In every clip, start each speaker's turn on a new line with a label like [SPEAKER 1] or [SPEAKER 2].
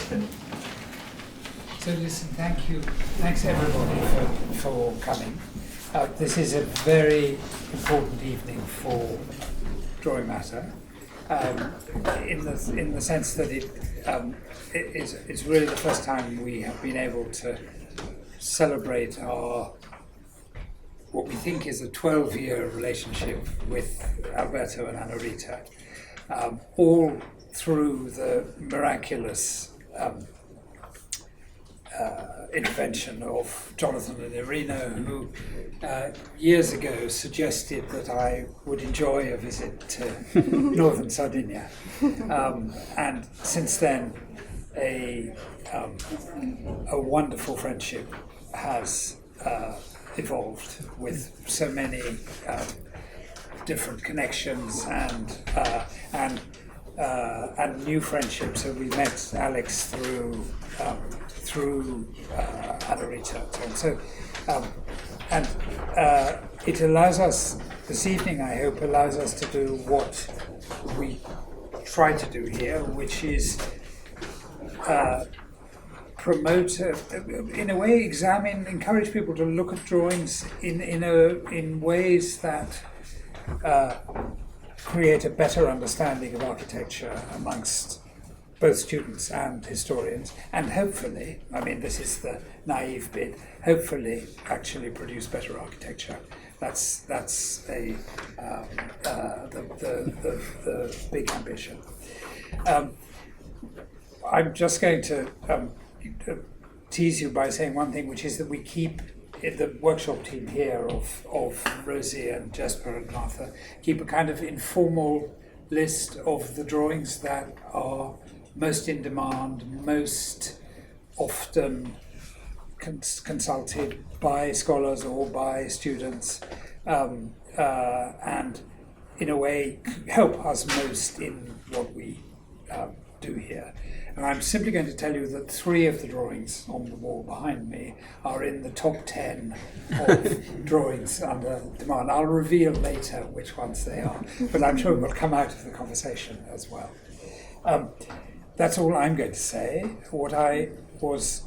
[SPEAKER 1] So listen, thank you. Thanks everybody for coming. This is a very important evening for Drawing Matter, in the sense that it's really the first time we have been able to celebrate our what we think is a 12-year relationship with Alberto and Annarita, all through the miraculous intervention of Jonathan and Irina, who years ago suggested that I would enjoy a visit to northern Sardinia. And since then, a wonderful friendship has evolved with so many different connections and new friendships. So we met Alex through Annarita. So it allows us, this evening I hope, allows us to do what we try to do here, which is promote, in a way, encourage people to look at drawings in ways that create a better understanding of architecture amongst both students and historians, and hopefully, I mean, this is the naive bit, hopefully actually produce better architecture. That's the big ambition. I'm just going to tease you by saying one thing, which is that we keep the workshop team here of Rosie and Jesper and Martha keep a kind of informal list of the drawings that are most in demand, most often consulted by scholars or by students, and in a way help us most in what we do here. And I'm simply going to tell you that 3 of the drawings on the wall behind me are in the top 10 of drawings under demand. I'll reveal later which ones they are, but I'm sure it will come out of the conversation as well. That's all I'm going to say. What I was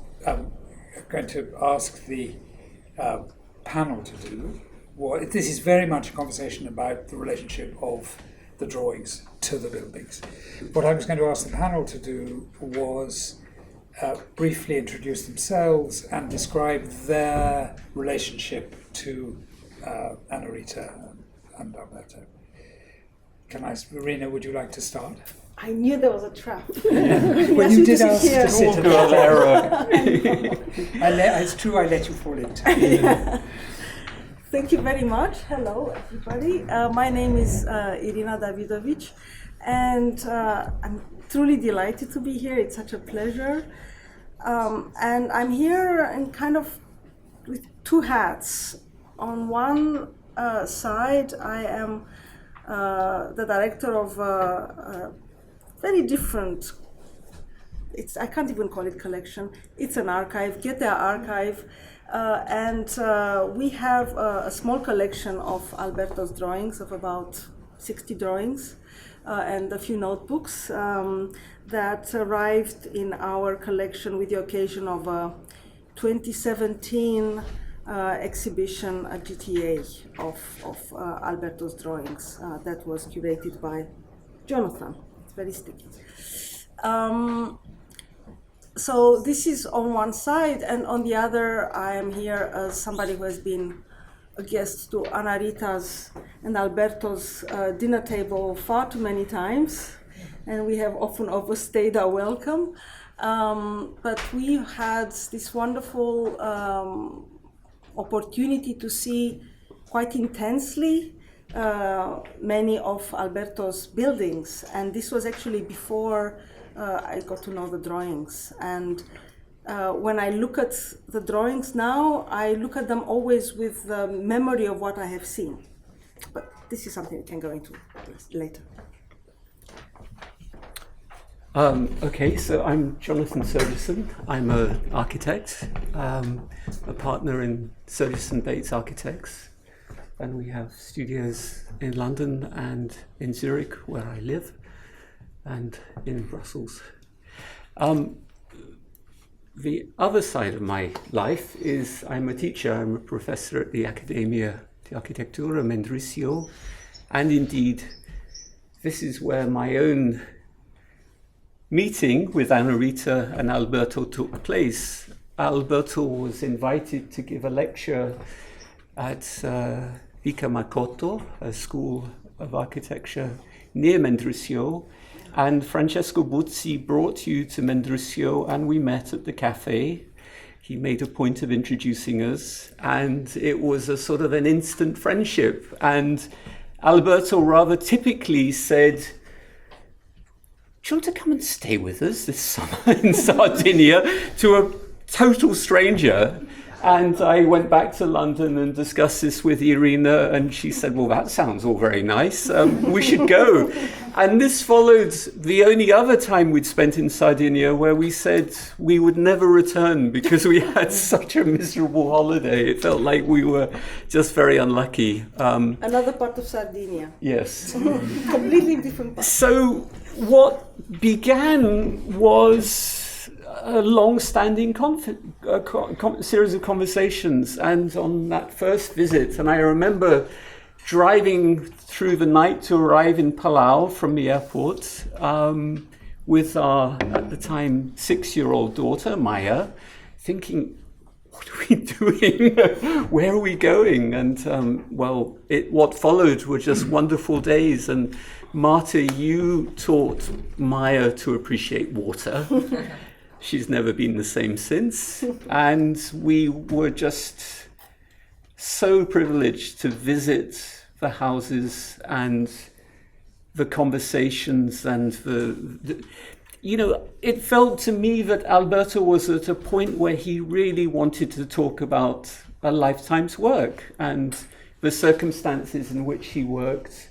[SPEAKER 1] going to ask the panel to do, this is very much a conversation about the relationship of the drawings to the buildings. What I was going to ask the panel to do was briefly introduce themselves and describe their relationship to Annarita and Alberto. Irina, would you like to start?
[SPEAKER 2] I knew there was a trap.
[SPEAKER 1] Well, you did ask to sit at the It's true, I let you fall into it.
[SPEAKER 2] Yeah. Thank you very much. Hello, everybody. My name is Irina Davidovici, and I'm truly delighted to be here. It's such a pleasure. And I'm here in kind of with 2 hats. On one side, I am the director of very different, I can't even call it collection, it's an archive, Get Their Archive, and we have a small collection of Alberto's drawings, of about 60 drawings, and a few notebooks that arrived in our collection with the occasion of a 2017 exhibition at GTA of Alberto's drawings that was curated by Jonathan. Very sticky. So this is on one side, and on the other, I am here as somebody who has been a guest to Annarita's and Alberto's dinner table far too many times, and we have often overstayed our welcome. But we had this wonderful opportunity to see quite intensely many of Alberto's buildings, and this was actually before I got to know the drawings. And when I look at the drawings now, I look at them always with the memory of what I have seen. But this is something we can go into later.
[SPEAKER 3] Okay, so I'm Jonathan Sergison. I'm an architect, a partner in Sergison Bates Architects, and we have studios in London and in Zurich, where I live, and in Brussels. the other side of my life is I'm a teacher. I'm a professor at the Accademia di Architettura Mendrisio, and indeed, this is where my own meeting with Annarita and Alberto took place. Alberto was invited to give a lecture at Vica Makoto, a school of architecture near Mendrisio, and Francesco Buzzi brought you to Mendrisio, and we met at the cafe. He made a point of introducing us, and it was a sort of an instant friendship. And Alberto rather typically said, "Do you want to come and stay with us this summer in Sardinia?" to a total stranger. And I went back to London and discussed this with Irina, and she said, "Well, that sounds all very nice. We should go." And this followed the only other time we'd spent in Sardinia, where we said we would never return because we had such a miserable holiday. It felt like we were just very unlucky.
[SPEAKER 2] Another part of Sardinia.
[SPEAKER 3] Yes.
[SPEAKER 2] Completely different part.
[SPEAKER 3] So what began was a long-standing series of conversations, and on that first visit, and I remember driving through the night to arrive in Palau from the airport with our, at the time, 6-year-old daughter, Maya, thinking, what are we doing? Where are we going? And what followed were just wonderful days. And Marta, you taught Maya to appreciate water. She's never been the same since. And we were just so privileged to visit the houses and the conversations and it felt to me that Alberto was at a point where he really wanted to talk about a lifetime's work, and the circumstances in which he worked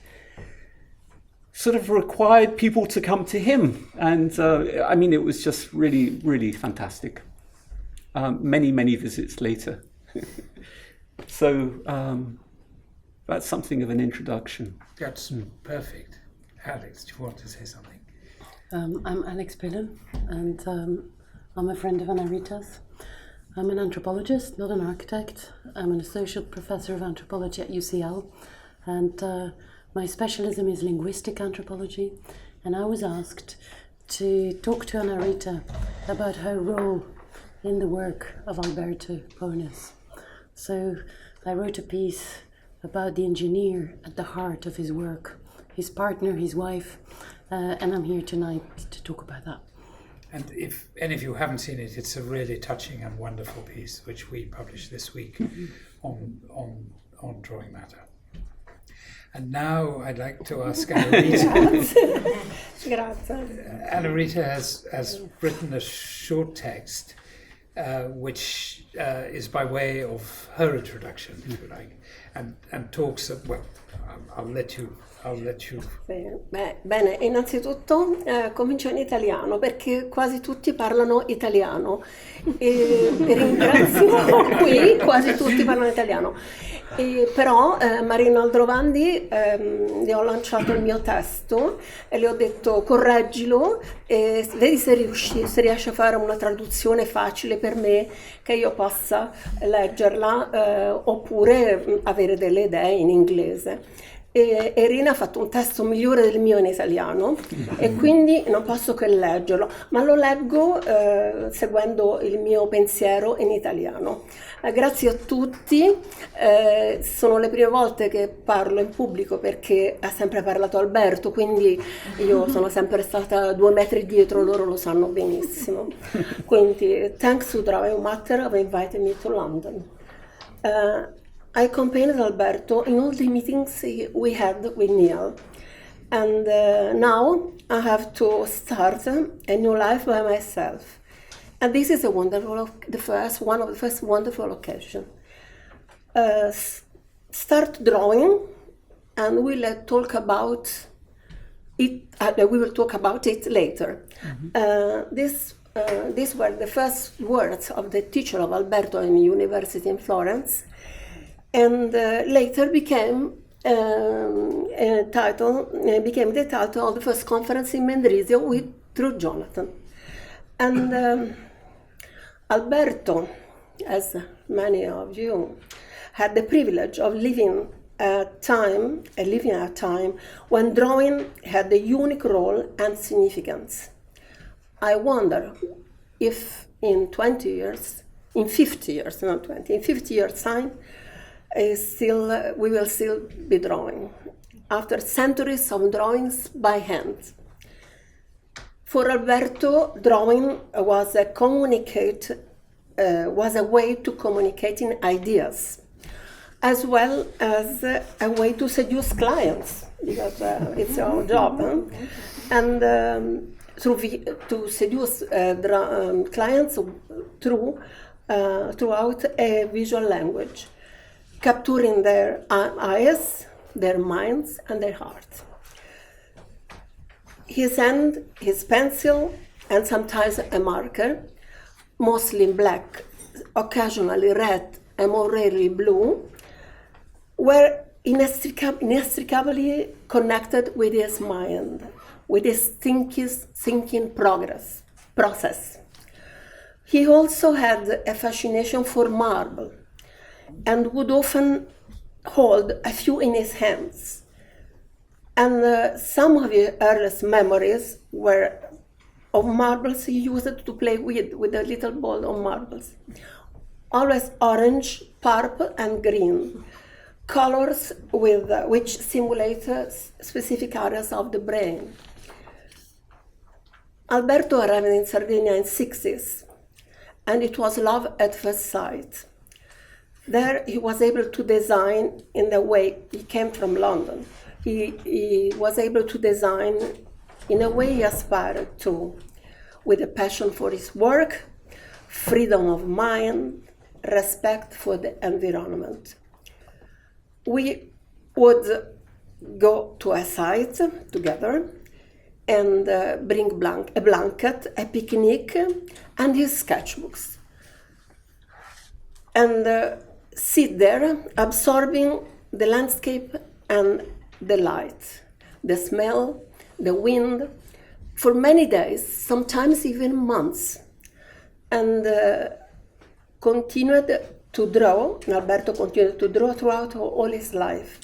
[SPEAKER 3] sort of required people to come to him. And it was just really, really fantastic. Many visits later. So that's something of an introduction.
[SPEAKER 1] That's perfect. Alex, do you want to say something?
[SPEAKER 4] I'm Alex Pillen, and I'm a friend of Annarita's. I'm an anthropologist, not an architect. I'm an associate professor of anthropology at UCL, and my specialism is linguistic anthropology, and I was asked to talk to Annarita about her role in the work of Alberto Ponis. So I wrote a piece about the engineer at the heart of his work, his partner, his wife, and I'm here tonight to talk about that.
[SPEAKER 1] And if any of you haven't seen it, it's a really touching and wonderful piece which we published this week on Drawing Matter. And now I'd like to ask Annarita. Annarita has written a short text which is by way of her introduction, if you like, and talks of, well, I'll let you.
[SPEAKER 5] Bene, innanzitutto comincio in italiano perché quasi tutti parlano italiano e ringrazio qui quasi tutti parlano italiano. Però Marino Aldrovandi gli ho lanciato il mio testo e le ho detto correggilo e vedi se riesce a fare una traduzione facile per me che io possa leggerla oppure avere delle idee in inglese. E Irina ha fatto un testo migliore del mio in italiano e quindi non posso che leggerlo, ma lo leggo seguendo il mio pensiero in italiano. Grazie a tutti, sono le prime volte che parlo in pubblico perché ha sempre parlato Alberto, quindi io sono sempre stata 2 metri dietro, loro lo sanno benissimo. Quindi, thanks to Drawing Matter for inviting me to London. I accompanied Alberto in all the meetings we had with Neil, and now I have to start a new life by myself. And this is one of the first wonderful occasion. Start drawing, and we'll talk about it. We will talk about it later. Mm-hmm. These were the first words of the teacher of Alberto in university in Florence. And later became the title of the first conference in Mendrisio through Jonathan. And Alberto, as many of you, had the privilege of living a time when drawing had a unique role and significance. I wonder if in 50 years, not 20, in 50 years' time, we will still be drawing, after centuries of drawings by hand. For Alberto, drawing was a way to communicating ideas, as well as a way to seduce clients, because it's our job, and to seduce clients throughout a visual language, capturing their eyes, their minds, and their hearts. His hand, his pencil, and sometimes a marker, mostly black, occasionally red, and more rarely blue, were inextricably connected with his mind, with his thinking process. He also had a fascination for marble and would often hold a few in his hands. And some of his earliest memories were of marbles he used to play with a little ball of marbles. Always orange, purple, and green, colors which simulate specific areas of the brain. Alberto arrived in Sardinia in the 60s, and it was love at first sight. There he was able to design in the way he came from London. He was able to design in a way he aspired to, with a passion for his work, freedom of mind, respect for the environment. We would go to a site together and bring a blanket, a picnic, and his sketchbooks. And sit there, absorbing the landscape and the light, the smell, the wind, for many days, sometimes even months. And continued to draw. Alberto continued to draw throughout all his life.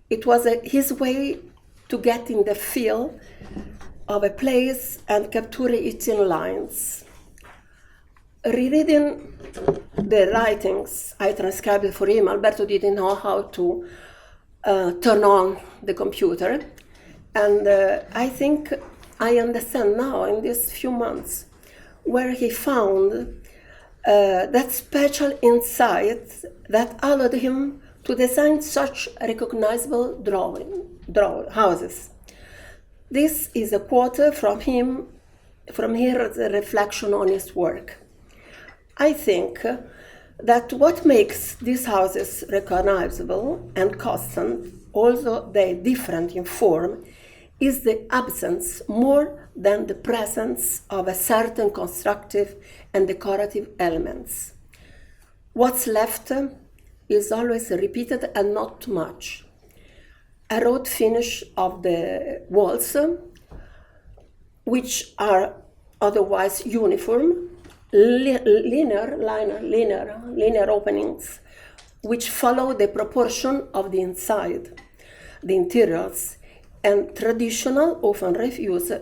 [SPEAKER 5] It was his way to get in the feel of a place and capture it in lines. Rereading the writings I transcribed for him, Alberto didn't know how to turn on the computer. And I think I understand now in these few months where he found that special insight that allowed him to design such recognizable houses. This is a quote from him, from his reflection on his work. I think that what makes these houses recognizable and constant, although they differ in form, is the absence more than the presence of a certain constructive and decorative elements. What's left is always repeated and not too much. A rough finish of the walls, which are otherwise uniform, linear openings, which follow the proportion of the inside, the interiors, and traditional, often reused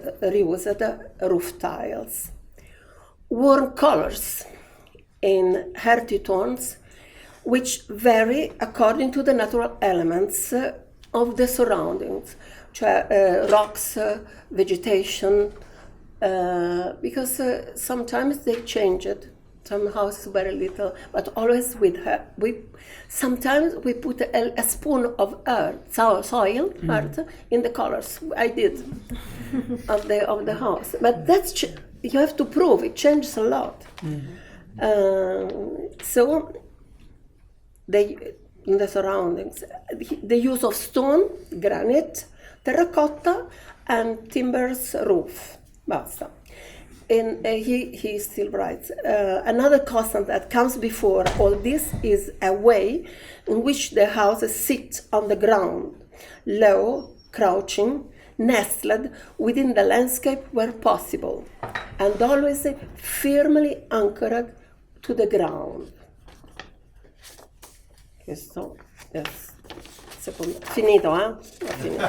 [SPEAKER 5] roof tiles. Warm colors in earthy tones, which vary according to the natural elements of the surroundings, rocks, vegetation, because sometimes they change it. Some houses very little, but always with her. Sometimes we put a spoon of earth, soil, earth, in the colors. I did of the house, but that's you have to prove it changes a lot. So in the surroundings, the use of stone, granite, terracotta, and timbers roof. Basta. And he still writes, another constant that comes before all this is a way in which the houses sit on the ground, low, crouching, nestled within the landscape where possible. and always firmly anchored to the ground. Questo è secondo. Finito, eh? Finito.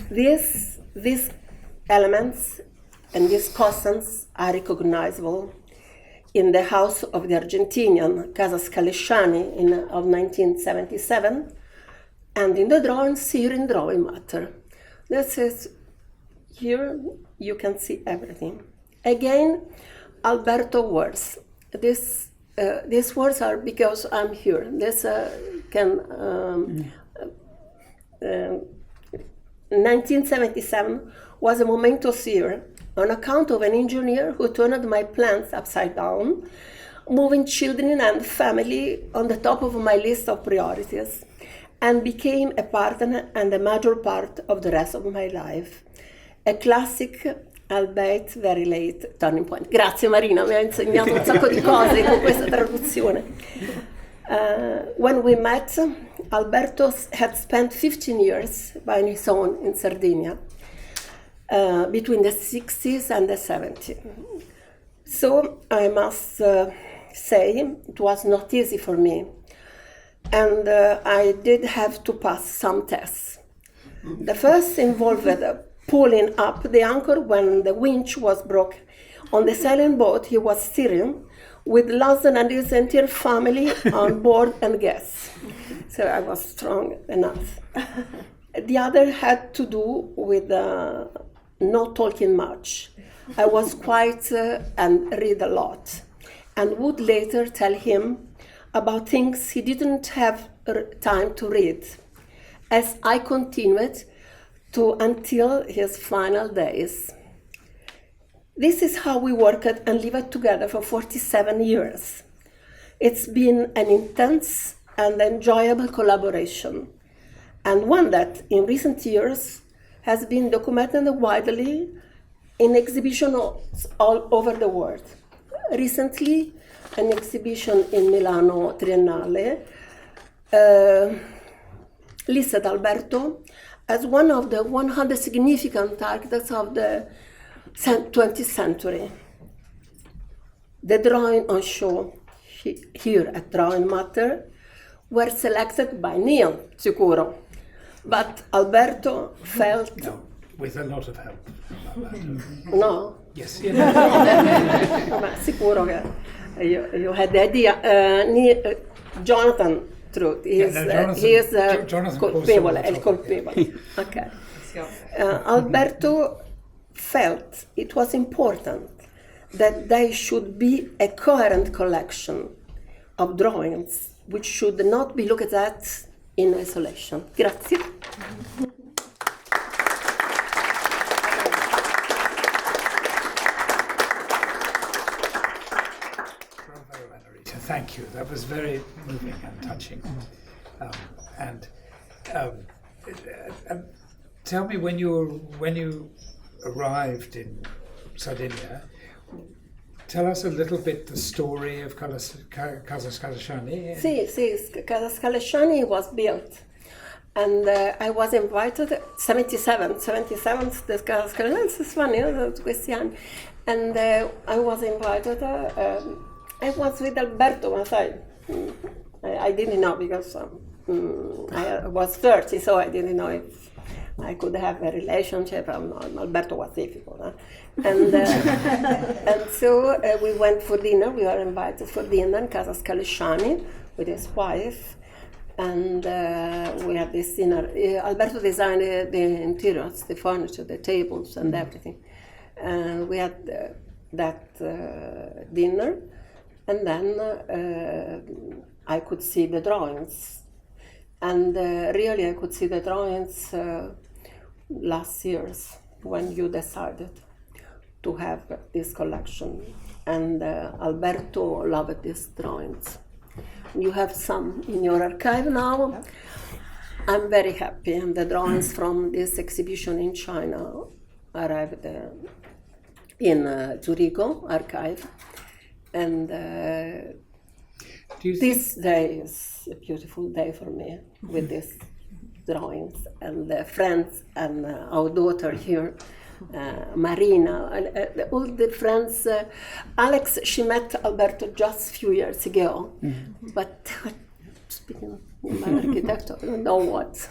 [SPEAKER 5] These elements and these constants are recognizable in the house of the Argentinian Casa Scalesciani of 1977, and in the drawings here in Drawing Matter. This is here you can see everything. Again, Alberto words. These words are because I'm here. This 1977 was a momentous year on account of an engineer who turned my plans upside down, moving children and family on the top of my list of priorities, and became a partner and a major part of the rest of my life. A classic, albeit very late, turning point. Grazie Marina, mi ha insegnato un sacco di cose con questa traduzione. When we met, Alberto had spent 15 years by his own in Sardinia, between the 60s and the 70s. So I must say it was not easy for me, and I did have to pass some tests. The first involved pulling up the anchor when the winch was broken on the sailing boat he was steering, with Lawson and his entire family on board and guests. So I was strong enough. The other had to do with not talking much. I was quiet and read a lot, and would later tell him about things he didn't have time to read, as I continued to until his final days. This is how we worked and lived together for 47 years. It's been an intense and enjoyable collaboration, and one that in recent years has been documented widely in exhibitions all over the world. Recently, an exhibition in Milano Triennale listed Alberto as one of the 100 significant architects of the 20th century. The drawing on show here at Drawing Matter were selected by Neil, sicuro, but Alberto felt...
[SPEAKER 1] No, with a lot of help.
[SPEAKER 5] No?
[SPEAKER 1] Yes.
[SPEAKER 5] Vabbè, sicuro che you had the idea. Jonathan, truth, he is colpevole, è il colpevole. Okay. Alberto felt it was important that there should be a coherent collection of drawings which should not be looked at in isolation. Grazie.
[SPEAKER 1] Bravo, Annarita. Thank you. That was very moving and touching. Tell me, when you arrived in Sardinia, tell us a little bit the story of Casa Scalesciani.
[SPEAKER 5] Sì, Casa Scalesciani was built, and I was invited, 77, the Casa Scalesciani, it's funny, questi anni, and I was invited, I was with Alberto, ma sai, I didn't know because I was 30, so I didn't know if I could have a relationship. Alberto was difficult. And so we went for dinner. We were invited for dinner in Casa Scalesciani with his wife. And we had this dinner. Alberto designed the interiors, the furniture, the tables, and everything. And we had that dinner. And then I could see the drawings. And really I could see the drawings last years when you decided to have this collection. And Alberto loved these drawings. You have some in your archive now. I'm very happy. And the drawings from this exhibition in China arrived in Zurigo archive. And this day is a beautiful day for me with these drawings and the friends and our daughter here Marina, all the friends. Alex, she met Alberto just a few years ago, but speaking of my architect, I don't know what.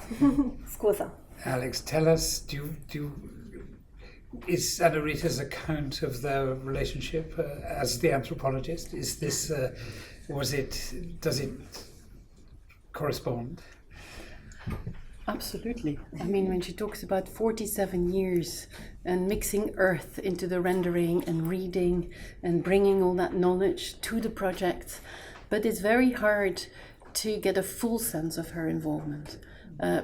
[SPEAKER 5] Scusa.
[SPEAKER 1] Alex, tell us, is Annarita's account of their relationship as the anthropologist, is this, does it correspond?
[SPEAKER 4] Absolutely. I mean, when she talks about 47 years and mixing earth into the rendering and reading and bringing all that knowledge to the project, but it's very hard to get a full sense of her involvement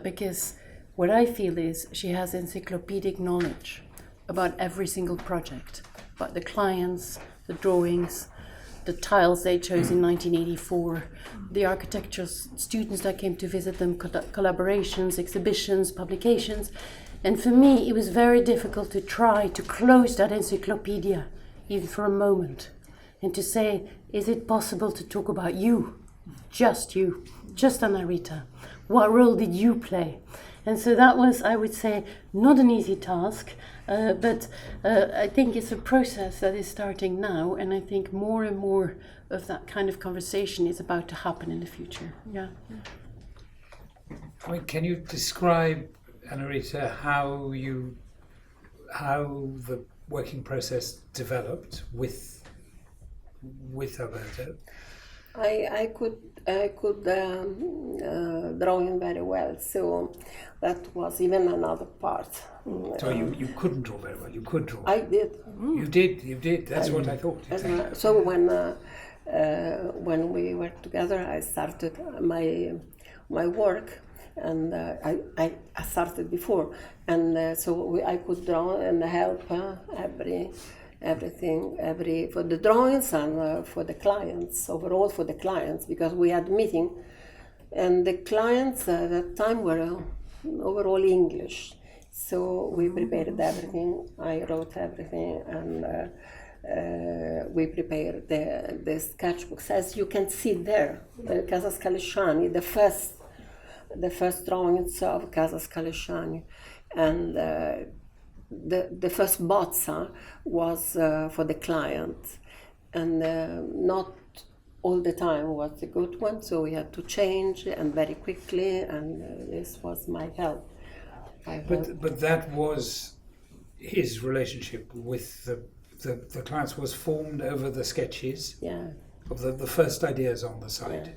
[SPEAKER 4] because what I feel is she has encyclopedic knowledge about every single project, about the clients, the drawings, the tiles they chose in 1984, the architecture students that came to visit them, collaborations, exhibitions, publications. And for me, it was very difficult to try to close that encyclopedia, even for a moment, and to say, is it possible to talk about you, just Annarita? What role did you play? And so that was, I would say, not an easy task, but I think it's a process that is starting now, and I think more and more of that kind of conversation is about to happen in the future. Yeah.
[SPEAKER 1] I mean, can you describe, Annarita, how the working process developed with Alberto?
[SPEAKER 5] I could draw him very well, so that was even another part.
[SPEAKER 1] So you couldn't draw very well. You could draw.
[SPEAKER 5] I did.
[SPEAKER 1] You did. That's what I thought. Exactly.
[SPEAKER 5] So when we were together, I started my work, and I started before, and so I could draw and help everything for the drawings and for the clients, overall for the clients, because we had meeting, and the clients at that time were overall English, so we prepared everything. I wrote everything, and we prepared the sketchbooks, as you can see there, the Casa Scalesciani, the first drawings of Casa Scalesciani, and the first bozza was for the client, and not all the time was a good one, so we had to change and very quickly, and this was my help.
[SPEAKER 1] But that was his relationship with the clients was formed over the sketches.
[SPEAKER 5] Yeah.
[SPEAKER 1] Of the first ideas on the site.
[SPEAKER 5] Yeah.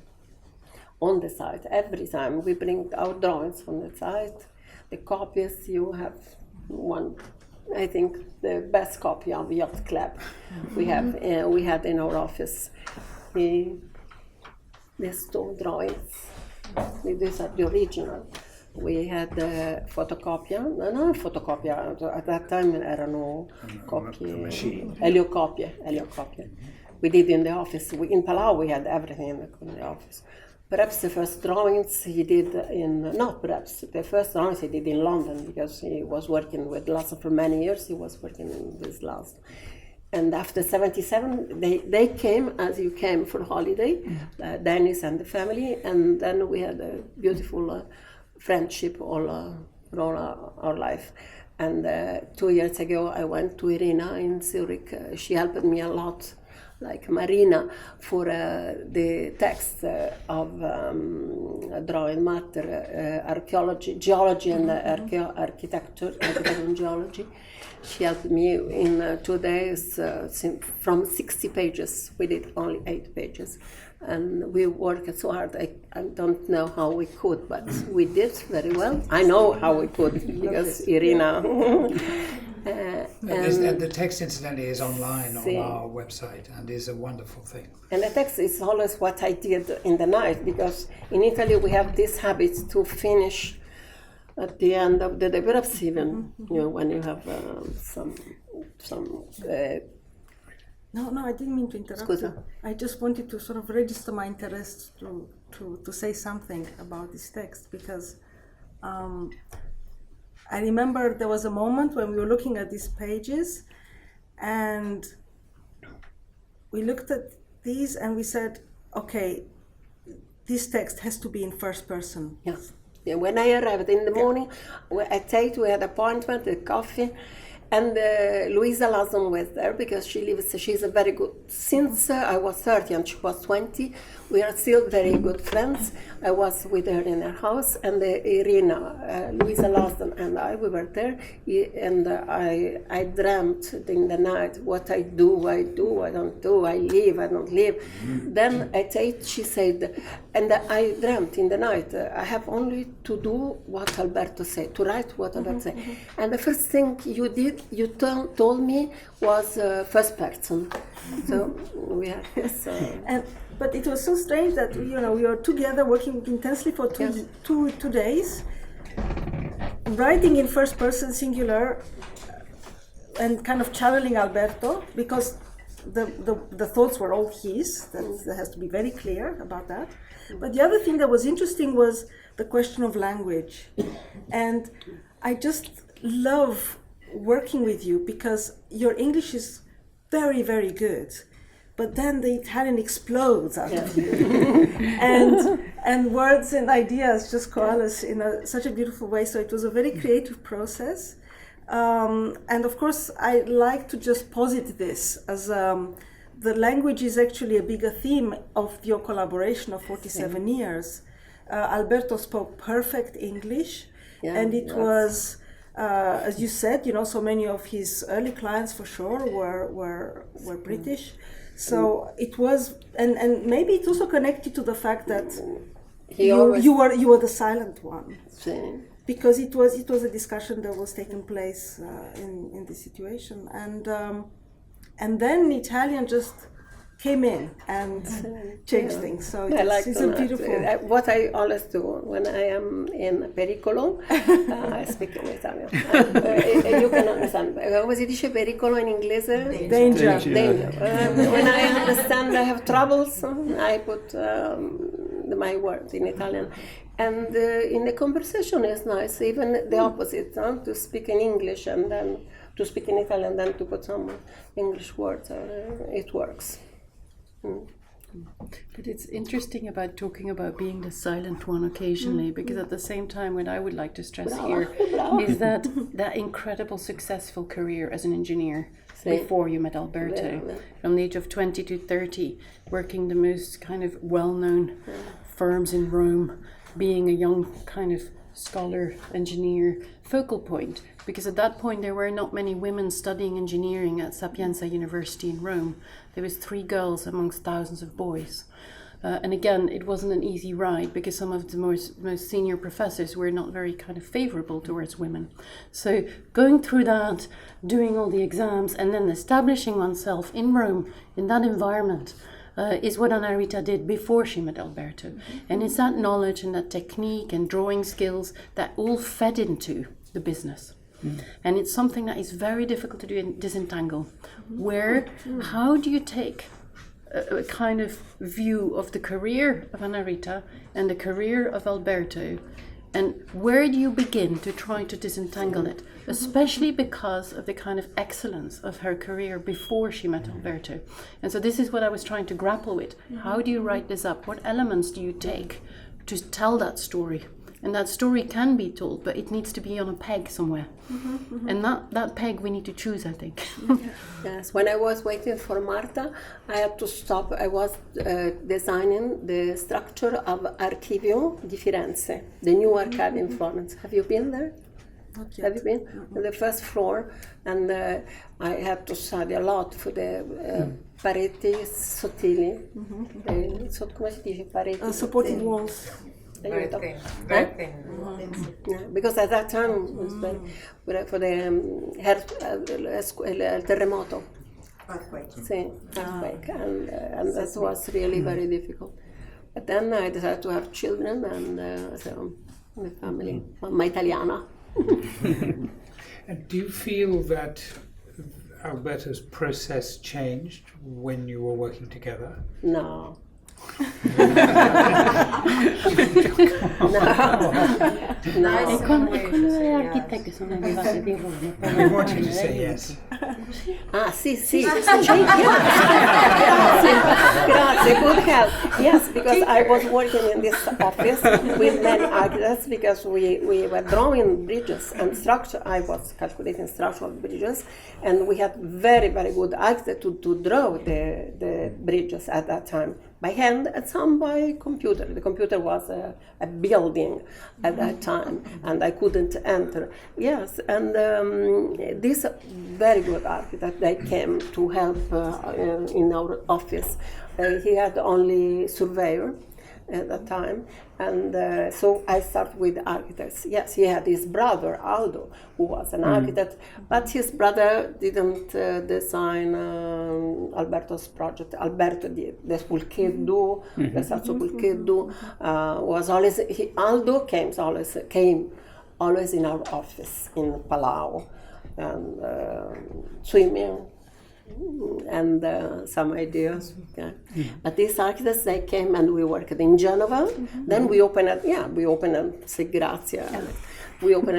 [SPEAKER 5] On the site, every time we bring our drawings on the site, the copies. You have one, I think, the best copy of Yacht Club we had in our office. These two drawings. These are the original. We had the photocopia, non fotocopia, at that time erano copie, eliocopie. We did in the office. In Palau we had everything in the office. Perhaps the first drawings he did the first drawings he did in London, because he was working with Lhasa for many years. He was working with Lhasa. And after 1977, they came as you came for holiday, Dennis and the family, and then we had a beautiful friendship all our life. And 2 years ago, I went to Irina in Zurich. She helped me a lot, like Marina, for the text of drawing matter, archaeology, geology, and architecture and geology. She helped me in 2 days from 60 pages. We did only 8 pages. And we worked so hard. I don't know how we could, but we did very well. I know how we could, because Irina.
[SPEAKER 1] And the text, incidentally, is online on our website and is a wonderful thing. And
[SPEAKER 5] the text is always what I did in the night, because in Italy we have this habit to finish at the end of the day, perhaps even when you have some.
[SPEAKER 2] No, I didn't mean to interrupt you. I just wanted to sort of register my interest to say something about this text, because I remember there was a moment when we were looking at these pages, and we looked at these and we said, okay, this text has to be in first person.
[SPEAKER 5] Yes. Yeah, when I arrived in the morning, at 8 we had appointment, the coffee, And Luisa Lasson was there because she's a very good, since I was 30 and she was 20, we are still very good friends. I was with her in her house, and Irina, Luisa Lasson and we were there, and I dreamt in the night what I do, I don't do, I live, I don't live. Then at 8 she said, and I dreamt in the night, I have only to do what Alberto said, to write what Alberto said. And the first thing you did, you told me was first person. So we are,
[SPEAKER 2] But it was so strange that we were together working intensely for two days, writing in first person singular, and kind of channeling Alberto, because the thoughts were all his. That has to be very clear about that. But the other thing that was interesting was the question of language, and I just love working with you because your English is very, very good. But then the Italian explodes out of you, and words and ideas just coalesce in such a beautiful way. So it was a very creative process, and of course I like to just posit this as the language is actually a bigger theme of your collaboration of 47 years. Alberto spoke perfect English, and it was. As you said, so many of his early clients for sure were British. So it was, and maybe it's also connected to the fact that you were the silent one, because it was a discussion that was taking place in this situation, and then Italian just came in and changed things. So it's a beautiful.
[SPEAKER 5] What I always do when I am in pericolo, I speak in Italian. You can understand. Come si dice pericolo in inglese?
[SPEAKER 2] Danger.
[SPEAKER 5] When I understand I have troubles, I put my words in Italian. And in the conversation is nice, even the opposite, to speak in English and then to speak in Italian, then to put some English words. It works.
[SPEAKER 4] But it's interesting about talking about being the silent one occasionally, because at the same time, what I would like to stress here is that incredible successful career as an engineer before you met Alberto, from the age of 20 to 30, working the most kind of well-known firms in Rome, being a young kind of scholar, engineer, focal point, because at that point there were not many women studying engineering at Sapienza University in Rome. There was 3 girls amongst thousands of boys. And again, it wasn't an easy ride because some of the most senior professors were not very kind of favorable towards women. So going through that, doing all the exams, and then establishing oneself in Rome, in that environment, is what Annarita did before she met Alberto. And it's that knowledge and that technique and drawing skills that all fed into the business. And it's something that is very difficult to disentangle. How do you take a kind of view of the career of Annarita and the career of Alberto, and where do you begin to try to disentangle it, especially because of the kind of excellence of her career before she met Alberto? And so this is what I was trying to grapple with. How do you write this up? What elements do you take to tell that story? And that story can be told, but it needs to be on a peg somewhere. And that peg we need to choose, I think.
[SPEAKER 5] Yes, when I was waiting for Marta, I had to stop. I was designing the structure of Archivio di Firenze, the new archive in Florence. Have you been there?
[SPEAKER 2] Not yet.
[SPEAKER 5] Have you been? On the first floor, and I have to study a lot for the pareti sottili. Come si dice? Pareti
[SPEAKER 2] supporting walls.
[SPEAKER 6] Very thin.
[SPEAKER 5] Yeah, because at that time it was for the el terremoto.
[SPEAKER 6] Earthquake.
[SPEAKER 5] Earthquake, and that was really very difficult. But then I decided to have children, and so my family, my Italiana.
[SPEAKER 1] And do you feel that Alberto's process changed when you were working together?
[SPEAKER 5] No. No.
[SPEAKER 4] E quando gli architetti sono arrivati di Roma?
[SPEAKER 1] We want you to say yes.
[SPEAKER 5] Ah, sì, sì. Grazie, good help. Yes, because I was working in this office with many architects because we were drawing bridges and structure. I was calculating structural bridges, and we had very, very good architects to draw the bridges at that time by hand and some by computer. The computer was a building at that time, and I couldn't enter. Yes, and this very good architect, they came to help in our office. He had only surveyor at that time, and so I started with architects. Yes, he had his brother Aldo, who was an architect, but his brother didn't design Alberto's project. Alberto did. The Spulcheddu, the Salso Pulcheddu was always. Aldo came always in our office in Palau, and swimming. And some ideas. Yeah. But these architects, they came and we worked in Genova. Then we opened we opened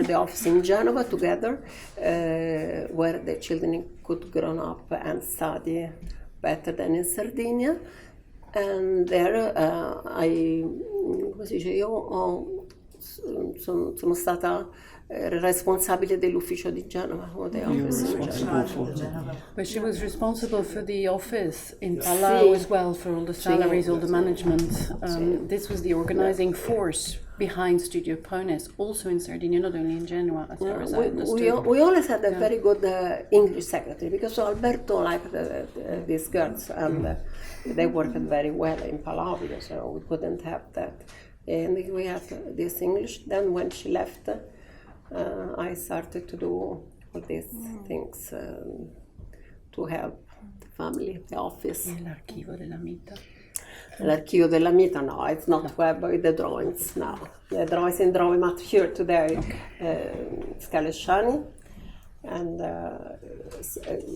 [SPEAKER 5] the office in Genova together, where the children could grow up and study better than in Sardinia. And there sono stata responsabile dell'ufficio di Genova, or the office in Genova.
[SPEAKER 4] But she was responsible for the office in Palau as well, for all the salaries, all the management. This was the organizing force behind Studio Ponis, also in Sardinia, not only in Genoa, as far as I understood.
[SPEAKER 5] We always had a very good English secretary, because Alberto liked these girls, and they worked very well in Palau, because we couldn't have that. And we had this English. Then when she left, I started to do all these things to help the family, the office.
[SPEAKER 4] L'archivio della Mita.
[SPEAKER 5] L'archivio della Mita, no, it's not where by the drawings now. The drawings in drawing mat here today, Scalesciani and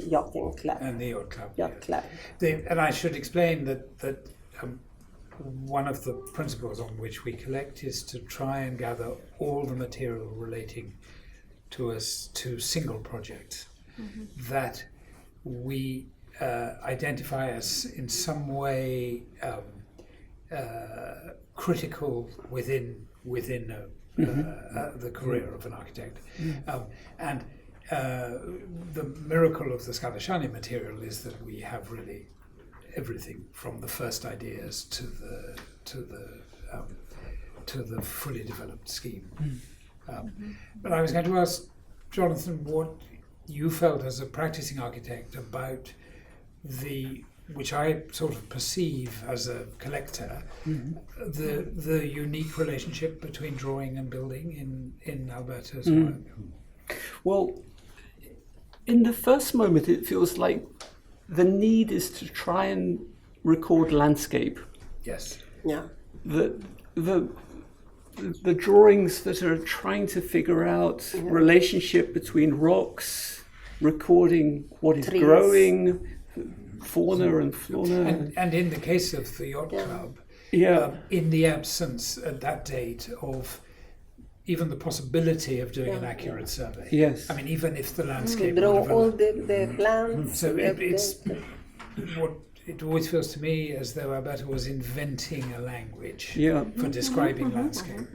[SPEAKER 5] Yacht Club.
[SPEAKER 1] And the Yacht Club.
[SPEAKER 5] Yacht Club.
[SPEAKER 1] And I should explain that one of the principles on which we collect is to try and gather all the material relating to single projects that we identify as in some way critical within the career of an architect. And the miracle of the Scalesciani material is that we have really everything from the first ideas to the fully developed scheme. But I was going to ask Jonathan what you felt as a practicing architect about which I sort of perceive as a collector, the unique relationship between drawing and building in Alberto's work.
[SPEAKER 3] Well, in the first moment, it feels like the need is to try and record landscape.
[SPEAKER 1] Yes.
[SPEAKER 5] Yeah.
[SPEAKER 3] The drawings that are trying to figure out relationship between rocks, recording what is
[SPEAKER 5] Trees.
[SPEAKER 3] growing, fauna and flora.
[SPEAKER 1] And in the case of the Yacht Club, in the absence at that date of even the possibility of doing an accurate survey.
[SPEAKER 3] Yes.
[SPEAKER 1] I mean, even if the landscape
[SPEAKER 5] Draw
[SPEAKER 1] would
[SPEAKER 5] all
[SPEAKER 1] develop.
[SPEAKER 5] the plants.
[SPEAKER 1] So it's what it always feels to me as though Alberto was inventing a language for describing landscape.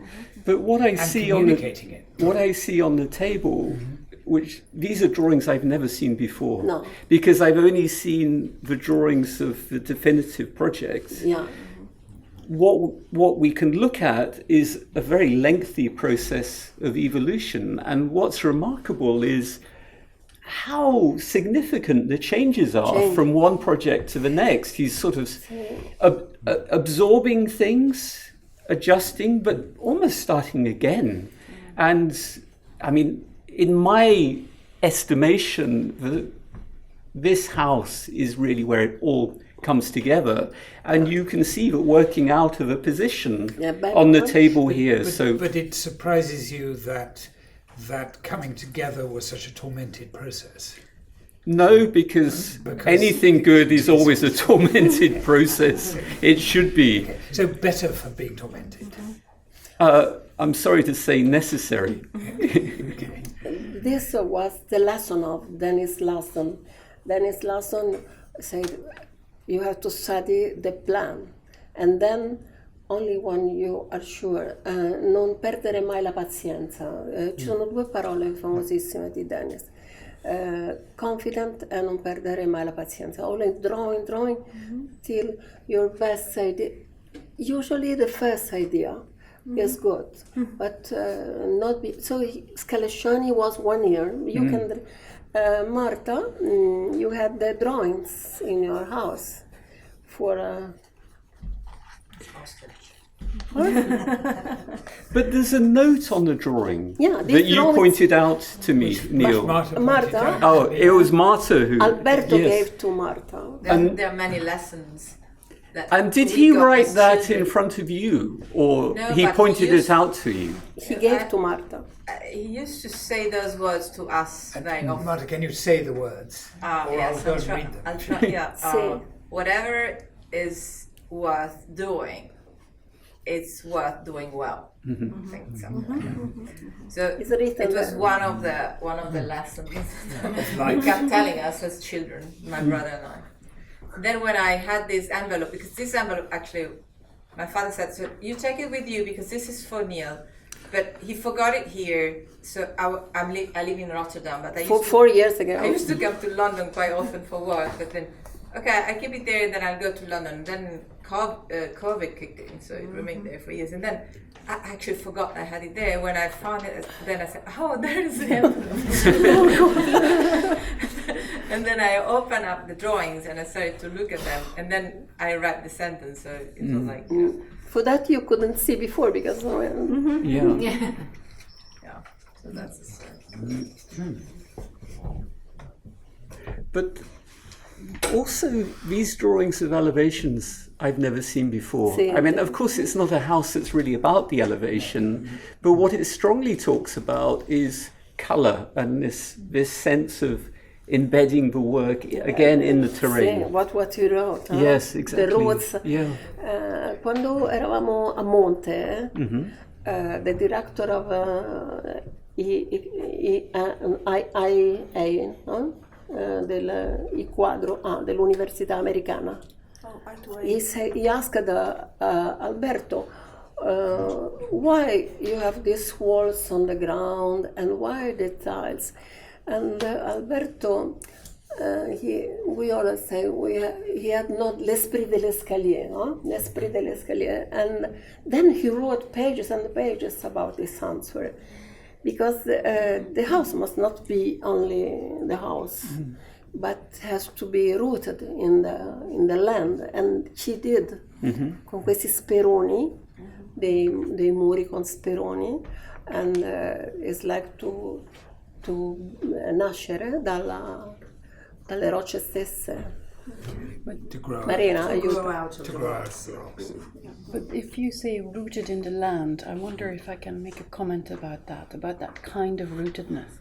[SPEAKER 3] But what I
[SPEAKER 1] and
[SPEAKER 3] see
[SPEAKER 1] communicating it.
[SPEAKER 3] What I see on the table, which these are drawings I've never seen before,
[SPEAKER 5] No.
[SPEAKER 3] because I've only seen the drawings of the definitive projects.
[SPEAKER 5] Yeah.
[SPEAKER 3] What we can look at is a very lengthy process of evolution, and what's remarkable is how significant the changes are from one project to the next. He's sort of absorbing things, adjusting, but almost starting again. And I mean, in my estimation, this house is really where it all comes together, and you can see that working out of a position on the table here.
[SPEAKER 1] But it surprises you that coming together was such a tormented process.
[SPEAKER 3] No, because anything good is always a tormented process. It should be.
[SPEAKER 1] So better for being tormented.
[SPEAKER 3] I'm sorry to say necessary.
[SPEAKER 1] Okay.
[SPEAKER 5] This was the lesson of Dennis Lawson. Dennis Lawson said, you have to study the plan, and then only when you are sure, non perdere mai la pazienza. Ci sono due parole famosissime di Dennis. Confident and non perdere mai la pazienza. Always drawing till your best idea. Usually the first idea is good, but not be. So Scalesciani was 1 year. You can, Marta, you had the drawings in your house for.
[SPEAKER 3] But there's a note on the drawing
[SPEAKER 5] Yeah,
[SPEAKER 3] that you
[SPEAKER 5] drawings-
[SPEAKER 3] pointed out to me, Neil.
[SPEAKER 1] Marta.
[SPEAKER 5] Marta?
[SPEAKER 3] Oh, it was Marta who.
[SPEAKER 5] Alberto
[SPEAKER 3] yes.
[SPEAKER 5] gave to Marta.
[SPEAKER 6] There are many lessons.
[SPEAKER 3] And did
[SPEAKER 6] we
[SPEAKER 3] he
[SPEAKER 6] got
[SPEAKER 3] write
[SPEAKER 6] as
[SPEAKER 3] that
[SPEAKER 6] children.
[SPEAKER 3] in front of you, or
[SPEAKER 6] No,
[SPEAKER 3] he
[SPEAKER 6] but
[SPEAKER 3] pointed
[SPEAKER 6] he used-
[SPEAKER 3] it out to you?
[SPEAKER 5] He gave to Marta.
[SPEAKER 6] He used to say those words to us very often.
[SPEAKER 1] Marta, can you say the words? Or
[SPEAKER 6] Yes,
[SPEAKER 1] I'll go
[SPEAKER 6] I'll
[SPEAKER 1] and
[SPEAKER 6] try.
[SPEAKER 1] read them.
[SPEAKER 6] I'll try. Yeah.
[SPEAKER 5] Sì.
[SPEAKER 6] Whatever is worth doing, it's worth doing well. I think so. So
[SPEAKER 5] It's written
[SPEAKER 6] it was
[SPEAKER 5] there.
[SPEAKER 6] one of the lessons he
[SPEAKER 1] life.
[SPEAKER 6] kept telling us as children, my brother and I. Then when I had this envelope, because this envelope actually, my father said, so you take it with you because this is for Neil, but he forgot it here. So I live in Rotterdam, but I used
[SPEAKER 5] For
[SPEAKER 6] to
[SPEAKER 5] 4 years ago.
[SPEAKER 6] I used to come to London quite often for work, but then, okay, I keep it there, then I'll go to London. Then COVID kicked in, so it remained there for years. And then I actually forgot I had it there. When I found it, then I said, oh, there is the envelope. And then I opened up the drawings and I started to look at them. And then I read the sentence, so it was like,
[SPEAKER 5] For that you couldn't see before because
[SPEAKER 3] Yeah.
[SPEAKER 6] yeah, so that's the story.
[SPEAKER 3] But also, these drawings of elevations I've never seen before.
[SPEAKER 5] See.
[SPEAKER 3] I mean, of course, it's not a house that's really about the elevation, but what it strongly talks about is colour and this sense of embedding the work again in the terrain.
[SPEAKER 5] what you wrote. Huh?
[SPEAKER 3] Yes, exactly.
[SPEAKER 5] The roads.
[SPEAKER 3] Yeah.
[SPEAKER 5] Quando eravamo a Monte, the director of IA, no? Il quadro dell'Università Americana. He asked Alberto, why you have these walls on the ground and why the tiles? And Alberto, we always say he had not l'esprit de l'escalier, no? L'esprit de l'escalier. And then he wrote pages and pages about this answer. Because the house must not be only the house, but has to be rooted in the land, and she did con questi speroni, dei muri con speroni, and it's like to nascere dalle rocce stesse.
[SPEAKER 1] To grow.
[SPEAKER 5] Marina,
[SPEAKER 6] To grow
[SPEAKER 5] aiuto.
[SPEAKER 6] out of
[SPEAKER 1] To
[SPEAKER 6] the
[SPEAKER 1] grow
[SPEAKER 6] rocks.
[SPEAKER 1] out of the rocks.
[SPEAKER 4] But if you say rooted in the land, I wonder if I can make a comment about that kind of rootedness.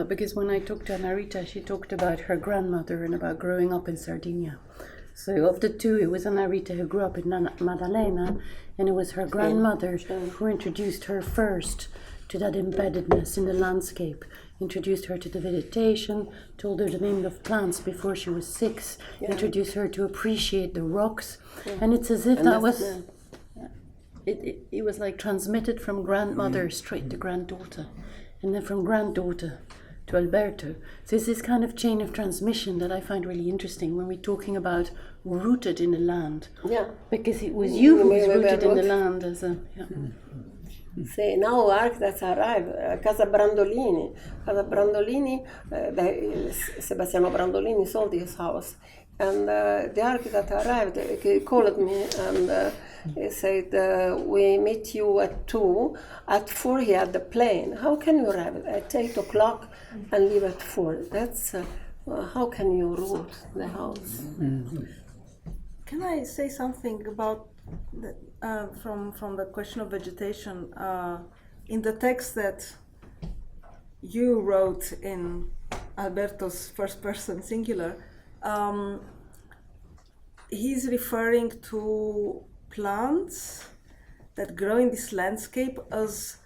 [SPEAKER 4] Because when I talked to Annarita, she talked about her grandmother and about growing up in Sardinia. So of the two, it was Annarita who grew up in Maddalena, and it was her grandmother who introduced her first to that embeddedness in the landscape, introduced her to the vegetation, told her the name of plants before she was 6, introduced her to appreciate the rocks, and it's as if
[SPEAKER 5] And
[SPEAKER 4] that
[SPEAKER 5] that's
[SPEAKER 4] was... It was like transmitted from grandmother straight to granddaughter, and then from granddaughter to Alberto. So it's this kind of chain of transmission that I find really interesting when we're talking about rooted in the land.
[SPEAKER 5] Yeah.
[SPEAKER 4] Because it was you who was
[SPEAKER 5] Wait,
[SPEAKER 4] rooted in the
[SPEAKER 5] what?
[SPEAKER 4] land as a... Yeah.
[SPEAKER 5] See, now architects arrive. Casa Brandolini. Casa Brandolini, Sebastiano Brandolini sold his house. And the architect arrived, he called me and he said, we meet you at 2. At 4 he had the plane. How can you arrive at 8 o'clock and leave at 4? That's, how can you root the house?
[SPEAKER 2] Can I say something about from the question of vegetation in the text that you wrote in Alberto's first person singular, he's referring to plants that grow in this landscape as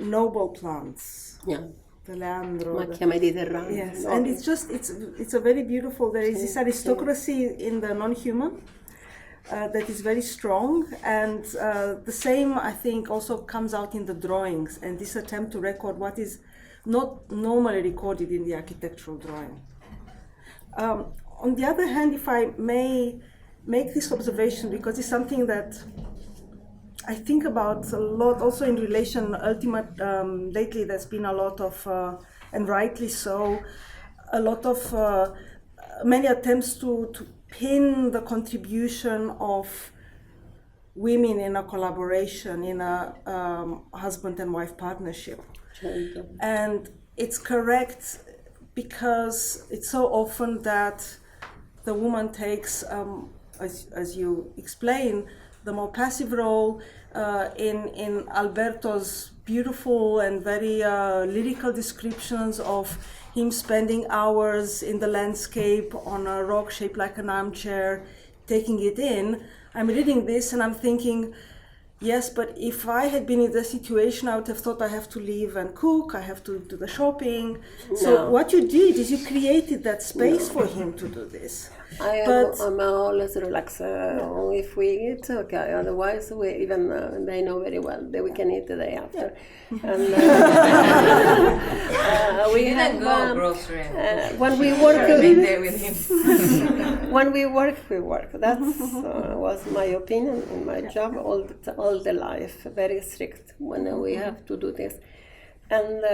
[SPEAKER 2] noble plants.
[SPEAKER 5] Yeah.
[SPEAKER 2] The Leandro.
[SPEAKER 5] Macchia mediterranea.
[SPEAKER 2] Yes,
[SPEAKER 5] No.
[SPEAKER 2] and it's a very beautiful. There is this aristocracy in the non-human that is very strong, and the same I think also comes out in the drawings and this attempt to record what is not normally recorded in the architectural drawing. On the other hand, if I may make this observation, because it's something that I think about a lot, also in relation, lately there's been a lot of, and rightly so, a lot of, many attempts to pin the contribution of women in a collaboration, in a husband and wife partnership. And it's correct because it's so often that the woman takes, as you explain, the more passive role. In Alberto's beautiful and very lyrical descriptions of him spending hours in the landscape on a rock shaped like an armchair, taking it in. I'm reading this and I'm thinking, yes, but if I had been in the situation, I would have thought I have to leave and cook, I have to do the shopping. So what you did is you created that space for him to do this.
[SPEAKER 5] I'm always relaxed if we eat, okay, otherwise they know very well that we can eat the day after. And we
[SPEAKER 6] didn't go grocery.
[SPEAKER 5] When we work,
[SPEAKER 6] there with him.
[SPEAKER 5] when we work. That was my opinion in my job all the life, very strict when we have to do this. And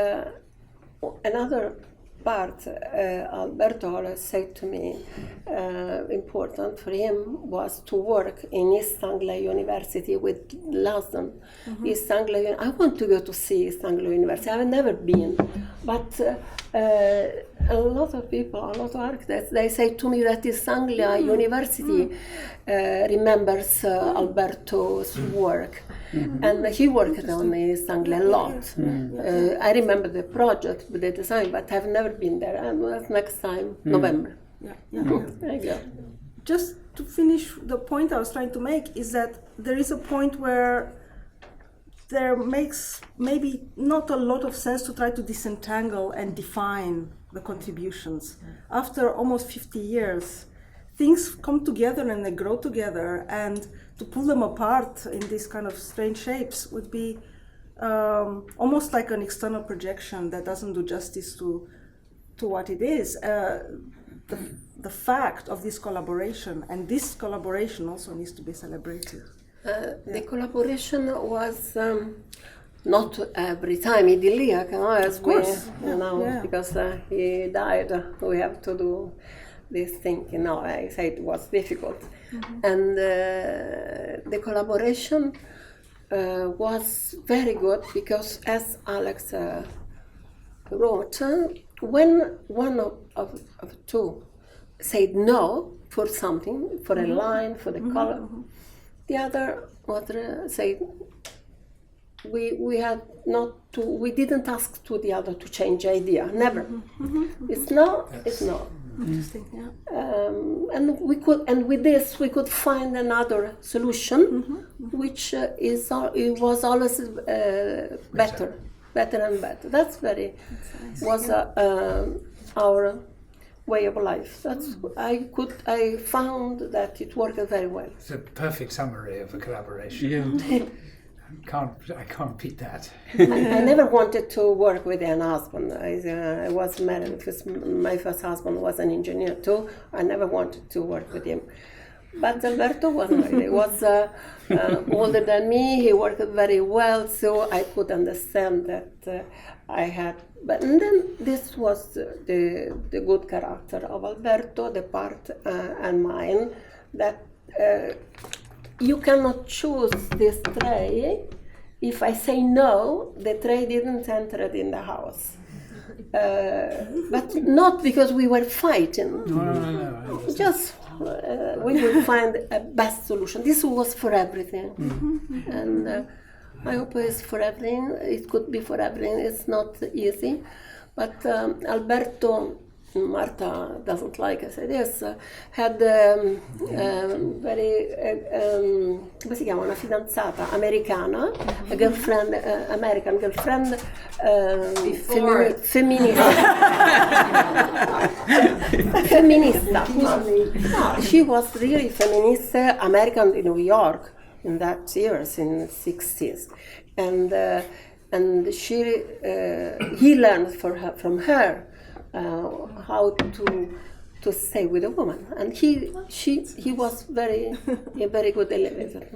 [SPEAKER 5] another part, Alberto always said to me, important for him was to work in East Anglia University with London. East Anglia, I want to go to see East Anglia University. I've never been, but a lot of people, a lot of architects, they say to me that East Anglia University remembers Alberto's work. And he worked on East Anglia a lot. I remember the project, the design, but I've never been there. And that's next time, November. There you go.
[SPEAKER 2] Just to finish, the point I was trying to make is that there is a point where there makes maybe not a lot of sense to try to disentangle and define the contributions. After almost 50 years, things come together and they grow together, and to pull them apart in these kind of strange shapes would be almost like an external projection that doesn't do justice to what it is. The fact of this collaboration, and this collaboration also needs to be celebrated.
[SPEAKER 5] The collaboration was not every time idyllic, as we, because he died. We have to do this thing, I say it was difficult. And the collaboration was very good because, as Alex wrote, when one of two said no for something, for a line, for the color, the other said we had not to. We didn't ask to the other to change idea. Never. It's no. It's no.
[SPEAKER 2] Interesting.
[SPEAKER 5] And we could, and with this, we could find another solution, which it was always better and better. That's very was our way of life. That's I found that it worked very well.
[SPEAKER 1] It's a perfect summary of a collaboration. Yeah. I can't beat that.
[SPEAKER 5] I never wanted to work with an husband. I was married because my first husband was an engineer too. I never wanted to work with him. But Alberto wasn't really. He was older than me. He worked very well, so I could understand that I had. But and then this was the good character of Alberto, the part and mine, that you cannot choose this tray. If I say no, the tray didn't enter in the house. But not because we were fighting.
[SPEAKER 1] No.
[SPEAKER 5] Just we will find a best solution. This was for everything. And I hope it's for everything. It could be for everything. It's not easy. But Alberto, Marta doesn't like us ideas, had very, come si chiama, una fidanzata americana, a girlfriend, American girlfriend, femminista. Feminista. No, she was really feminist American in New York in that years, in the 60s. And she, he learned from her how to stay with a woman, and he was very good elevator.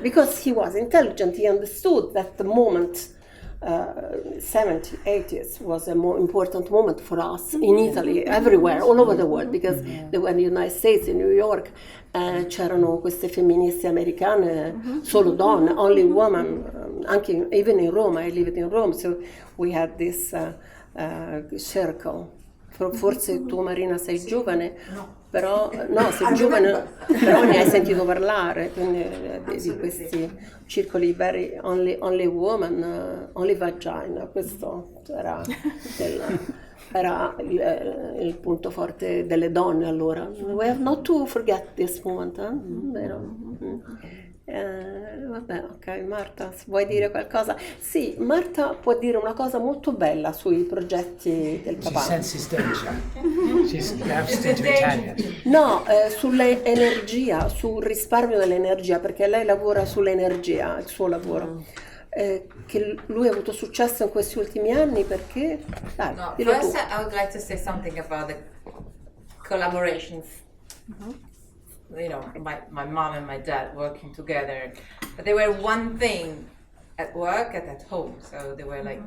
[SPEAKER 5] Because he was intelligent, he understood that the moment 70s, 80s was a more important moment for us in Italy, everywhere, all over the world, because they were in the United States, in New York, c'erano queste femministe americane, solo donne, only women, anche even in Rome, I lived in Rome, so we had this circle. Forse tu Marina sei giovane, però no, sei giovane, però ne hai sentito parlare, quindi di questi circoli very only woman, only vagina, questo era il punto forte delle donne allora. We have not to forget this moment, vero? Vabbè, ok, Marta, vuoi dire qualcosa? Sì, Marta può dire una cosa molto bella sui progetti del papà.
[SPEAKER 1] She senses danger. She's lapsed into Italian.
[SPEAKER 5] No, sull'energia, sul risparmio dell'energia, perché lei lavora sull'energia, il suo lavoro. Che lui ha avuto successo in questi ultimi anni perché... Dai,
[SPEAKER 6] No,
[SPEAKER 5] dillo
[SPEAKER 6] first
[SPEAKER 5] tu.
[SPEAKER 6] I would like to say something about the collaborations. You know, my mom and my dad working together, but they were one thing at work and at home. So they were like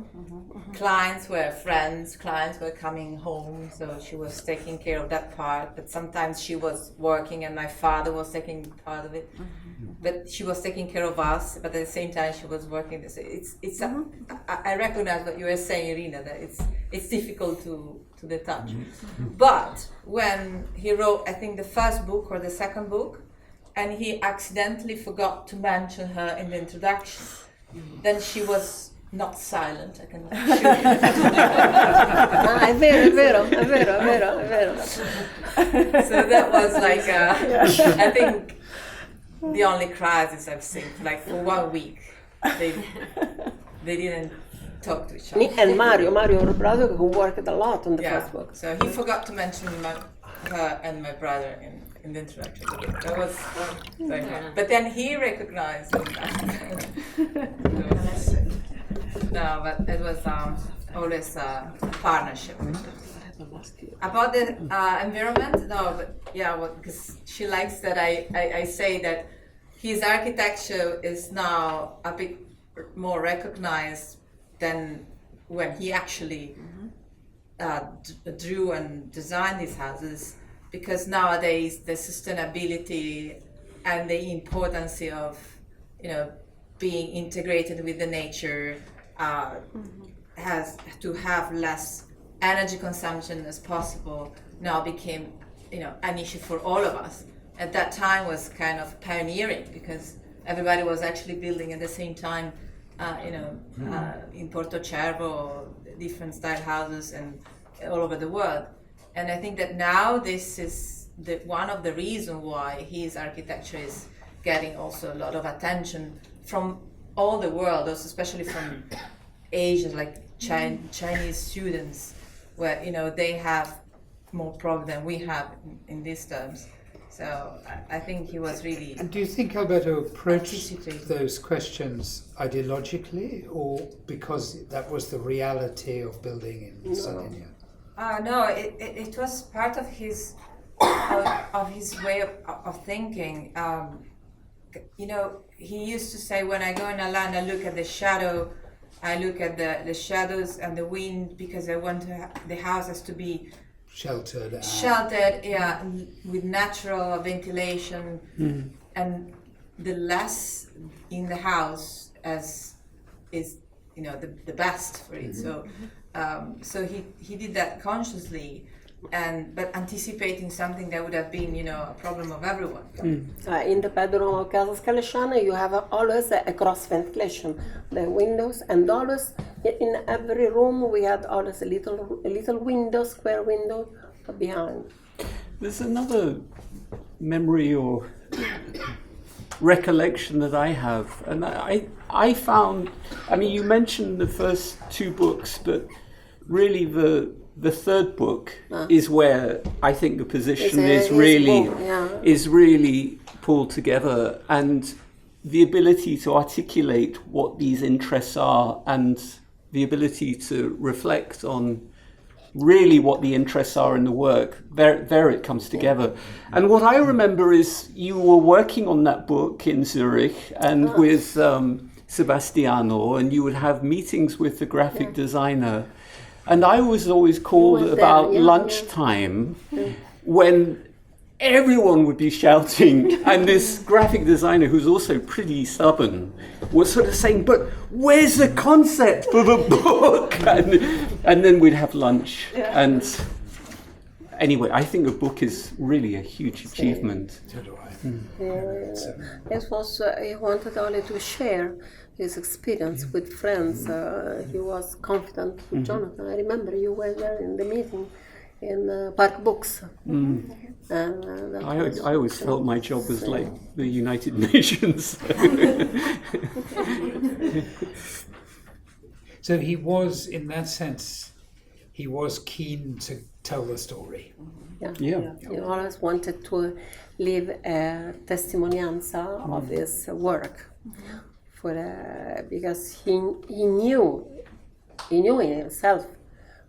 [SPEAKER 6] clients were friends, clients were coming home. So she was taking care of that part. But sometimes she was working and my father was taking part of it. But she was taking care of us. But at the same time, she was working. It's I recognize what you were saying, Irina, that it's difficult to detach. But when he wrote, I think the first book or the second book, and he accidentally forgot to mention her in the introduction, then she was not silent. I can assure you.
[SPEAKER 5] È vero.
[SPEAKER 6] So that was like, I think, the only crisis I've seen. Like for 1 week, they didn't talk to each other.
[SPEAKER 5] And Mario Robrato, who worked a lot on the first book.
[SPEAKER 6] So he forgot to mention her and my brother in the introduction. That was very hard. But then he recognized it. No, but it was always a partnership. About the environment, no, but yeah, because she likes that I say that his architecture is now a bit more recognized than when he actually drew and designed these houses, because nowadays the sustainability and the importance of, you know, being integrated with the nature has to have less energy consumption as possible now became, you know, an issue for all of us. At that time was kind of pioneering because everybody was actually building at the same time, in Porto Cervo, different style houses and all over the world. And I think that now this is one of the reasons why his architecture is getting also a lot of attention from all the world, also especially from Asia, like Chinese students, where, you know, they have more problem than we have in these terms. So I think he was really...
[SPEAKER 1] And do you think Alberto approached
[SPEAKER 6] anticipating
[SPEAKER 1] those questions ideologically, or because that was the reality of building in Sardinia?
[SPEAKER 6] No, it was part of his way of thinking. You know, he used to say, when I go in a land, I look at the shadow, I look at the shadows and the wind, because I want the house has to be
[SPEAKER 1] Sheltered,
[SPEAKER 6] yeah, with natural ventilation, and the less in the house as is, you know, the best for it. So, so he did that consciously, but anticipating something that would have been, you know, a problem of everyone.
[SPEAKER 5] In the bedroom of Casa Scalesciani, you have always a cross ventilation, the windows, and always in every room we had always a little window, square window behind.
[SPEAKER 3] There's another memory or recollection that I have, and I found, I mean, you mentioned the first two books, but really the third book is where I think the position is really pulled together, and the ability to articulate what these interests are and the ability to reflect on really what the interests are in the work, there it comes together. And what I remember is you were working on that book in Zurich and with Sebastiano, and you would have meetings with the graphic designer. And I was always called about lunchtime when everyone would be shouting, and this graphic designer, who's also pretty stubborn, was sort of saying, but where's the concept for the book? And then we'd have lunch. And anyway, I think the book is really a huge achievement.
[SPEAKER 1] So do I.
[SPEAKER 5] It was, he wanted only to share his experience with friends. He was confident with Jonathan. I remember you were there in the meeting in Park Books.
[SPEAKER 3] I always felt my job was like the United Nations.
[SPEAKER 1] So he was, in that sense, he was keen to tell the story.
[SPEAKER 3] Yeah.
[SPEAKER 5] He always wanted to leave a testimonianza of his work, because he knew in himself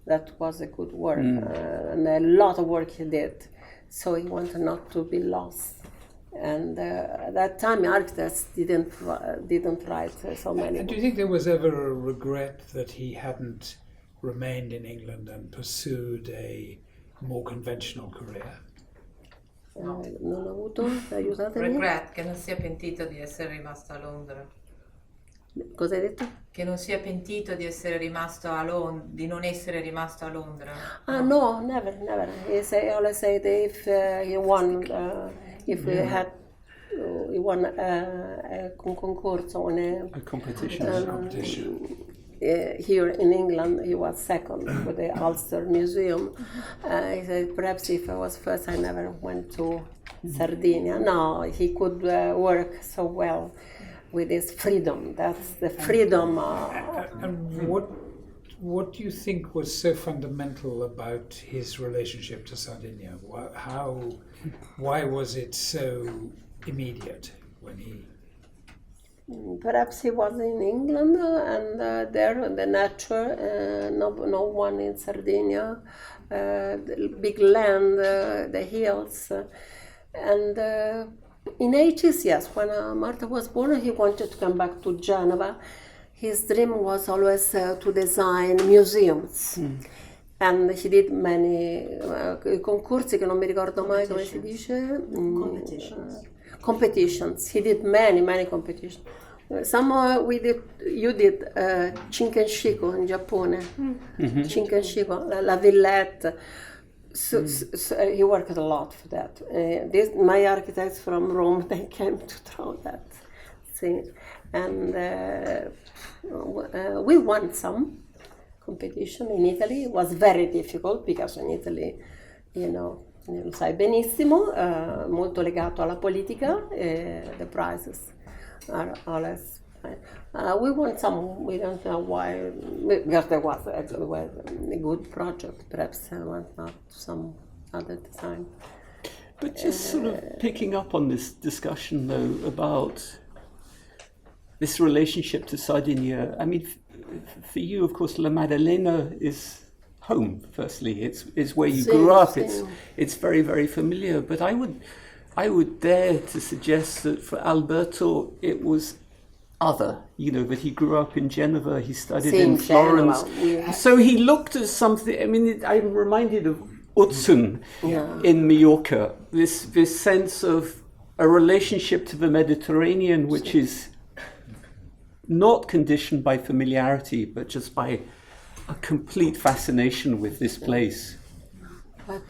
[SPEAKER 5] that was a good work, and a lot of work he did. So he wanted not to be lost. And at that time, architects didn't write so many.
[SPEAKER 1] And do you think there was ever a regret that he hadn't remained in England and pursued a more conventional career?
[SPEAKER 5] Non ho avuto, aiutatemi.
[SPEAKER 6] Regret, che non sia pentito di essere rimasto a Londra.
[SPEAKER 5] Cosa hai detto?
[SPEAKER 6] Che non sia pentito di essere rimasto di non essere rimasto a Londra.
[SPEAKER 5] No, never. He always said if he won, if he had, he won a concorso on
[SPEAKER 3] A competition.
[SPEAKER 5] here in England, he was second for the Ulster Museum. He said, perhaps if I was first, I never went to Sardinia. No, he could work so well with his freedom. That's the freedom.
[SPEAKER 1] And what do you think was so fundamental about his relationship to Sardinia? Why was it so immediate when he?
[SPEAKER 5] Perhaps he was in England and there the nature, no one in Sardinia, the big land, the hills, and in 80s, yes, when Marta was born, he wanted to come back to Genova. His dream was always to design museums. And he did many concorsi che non mi ricordo mai come si dice. Competitions. He did many competitions. Some you did Shinkanshiko in Giappone. Shinkanshiko, La Villette. So he worked a lot for that. My architects from Rome, they came to draw that thing. And we won some competition in Italy. It was very difficult because in Italy, lo sai benissimo, molto legato alla politica, the prizes are always. We won some, we don't know why, because there was a good project, perhaps not some other design.
[SPEAKER 3] But just sort of picking up on this discussion though about this relationship to Sardinia, I mean, for you, of course, La Maddalena is home, firstly. It's where you grew up, it's very, very familiar. But I would dare to suggest that for Alberto, it was other, that he grew up in Geneva, he studied in Florence. So he looked at something, I mean, I'm reminded of Utzun in Mallorca, this sense of a relationship to the Mediterranean, which is not conditioned by familiarity, but just by a complete fascination with this place.
[SPEAKER 5] But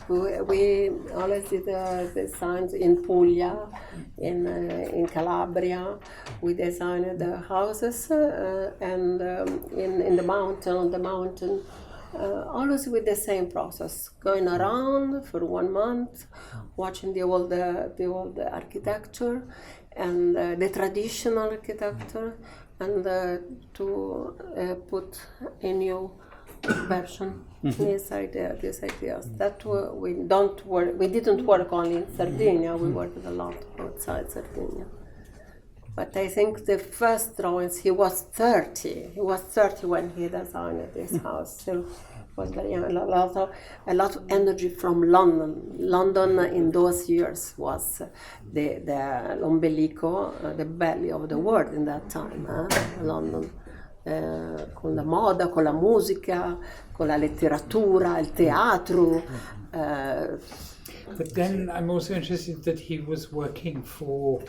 [SPEAKER 5] we always did the signs in Puglia, in Calabria. We designed the houses and in the mountain, on the mountain, always with the same process, going around for 1 month, watching the old architecture and the traditional architecture, and to put a new version. These ideas. That we didn't work only in Sardinia. We worked a lot outside Sardinia. But I think the first drawings, he was 30. He was 30 when he designed this house. So it was very young. A lot of energy from London. London in those years was the l'ombelico, the belly of the world in that time. London. Con la moda, con la musica, con la letteratura, il teatro.
[SPEAKER 1] But then I'm also interested that he was working for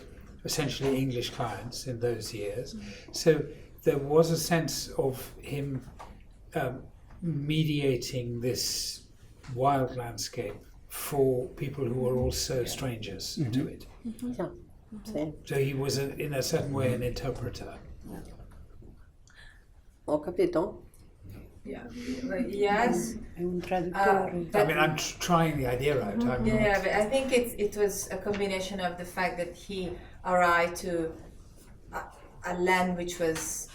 [SPEAKER 1] essentially English clients in those years. So there was a sense of him mediating this wild landscape for people who were also strangers to it.
[SPEAKER 5] Yeah.
[SPEAKER 1] So he was, in a certain way, an interpreter.
[SPEAKER 5] Ho capito?
[SPEAKER 6] Yeah. Yes.
[SPEAKER 4] È un traduttore.
[SPEAKER 1] I mean, I'm trying the idea out. I'm
[SPEAKER 6] Yeah,
[SPEAKER 1] not.
[SPEAKER 6] but I think it was a combination of the fact that he arrived to a land which was,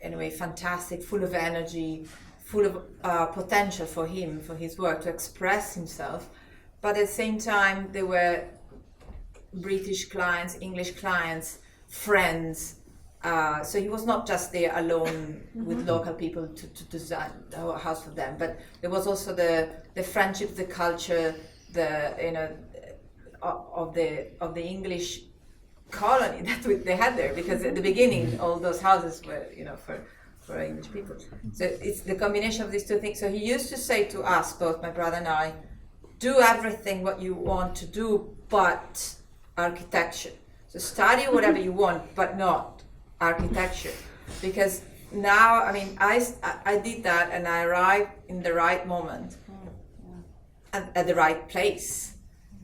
[SPEAKER 6] in a way, fantastic, full of energy, full of potential for him, for his work to express himself. But at the same time, there were British clients, English clients, friends. So he was not just there alone with local people to design a house for them, but there was also the friendship, the culture, of the English colony that they had there, because at the beginning all those houses were for English people. So it's the combination of these two things. So he used to say to us, both my brother and I, do everything what you want to do, but architecture. So study whatever you want, but not architecture. Because now, I mean, I did that, and I arrived in the right moment, at the right place.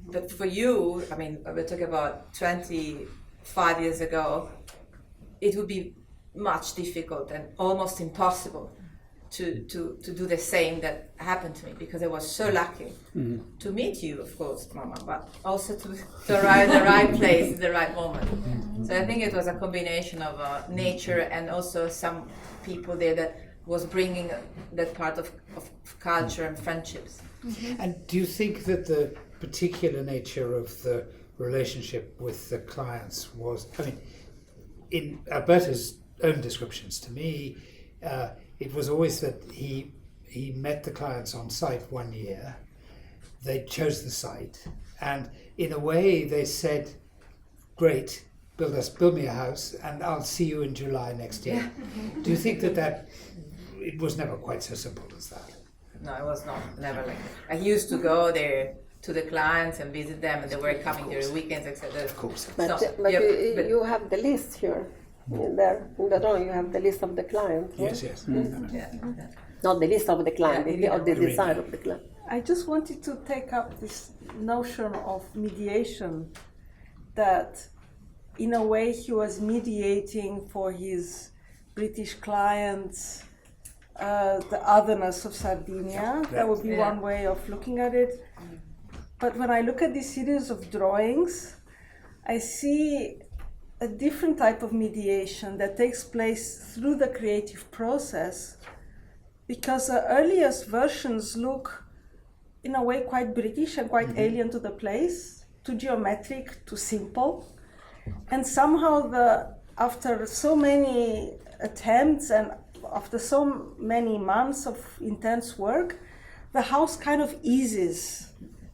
[SPEAKER 6] But for you, I mean, we're talking about 25 years ago, it would be much difficult and almost impossible to do the same that happened to me, because I was so lucky to meet you, of course, Mama, but also to arrive in the right place at the right moment. So I think it was a combination of nature and also some people there that was bringing that part of culture and friendships.
[SPEAKER 1] And do you think that the particular nature of the relationship with the clients was, I mean, in Alberto's own descriptions to me, it was always that he met the clients on site 1 year, they chose the site, and in a way they said, great, build me a house and I'll see you in July next year. Do you think that it was never quite so simple as that?
[SPEAKER 6] No, it was never like that. I used to go there to the clients and visit them, and they were coming during weekends, etc.
[SPEAKER 1] Of course.
[SPEAKER 5] But you have the list here. In the drawing, you have the list of the clients.
[SPEAKER 1] Yes.
[SPEAKER 6] Yeah.
[SPEAKER 5] Not the list of the client,
[SPEAKER 6] Yeah,
[SPEAKER 5] of the design of the client.
[SPEAKER 2] I just wanted to take up this notion of mediation, that in a way he was mediating for his British clients the otherness of Sardinia. That would be one way of looking at it. But when I look at this series of drawings, I see a different type of mediation that takes place through the creative process, because the earliest versions look in a way quite British and quite alien to the place, too geometric, too simple. And somehow after so many attempts and after so many months of intense work, the house kind of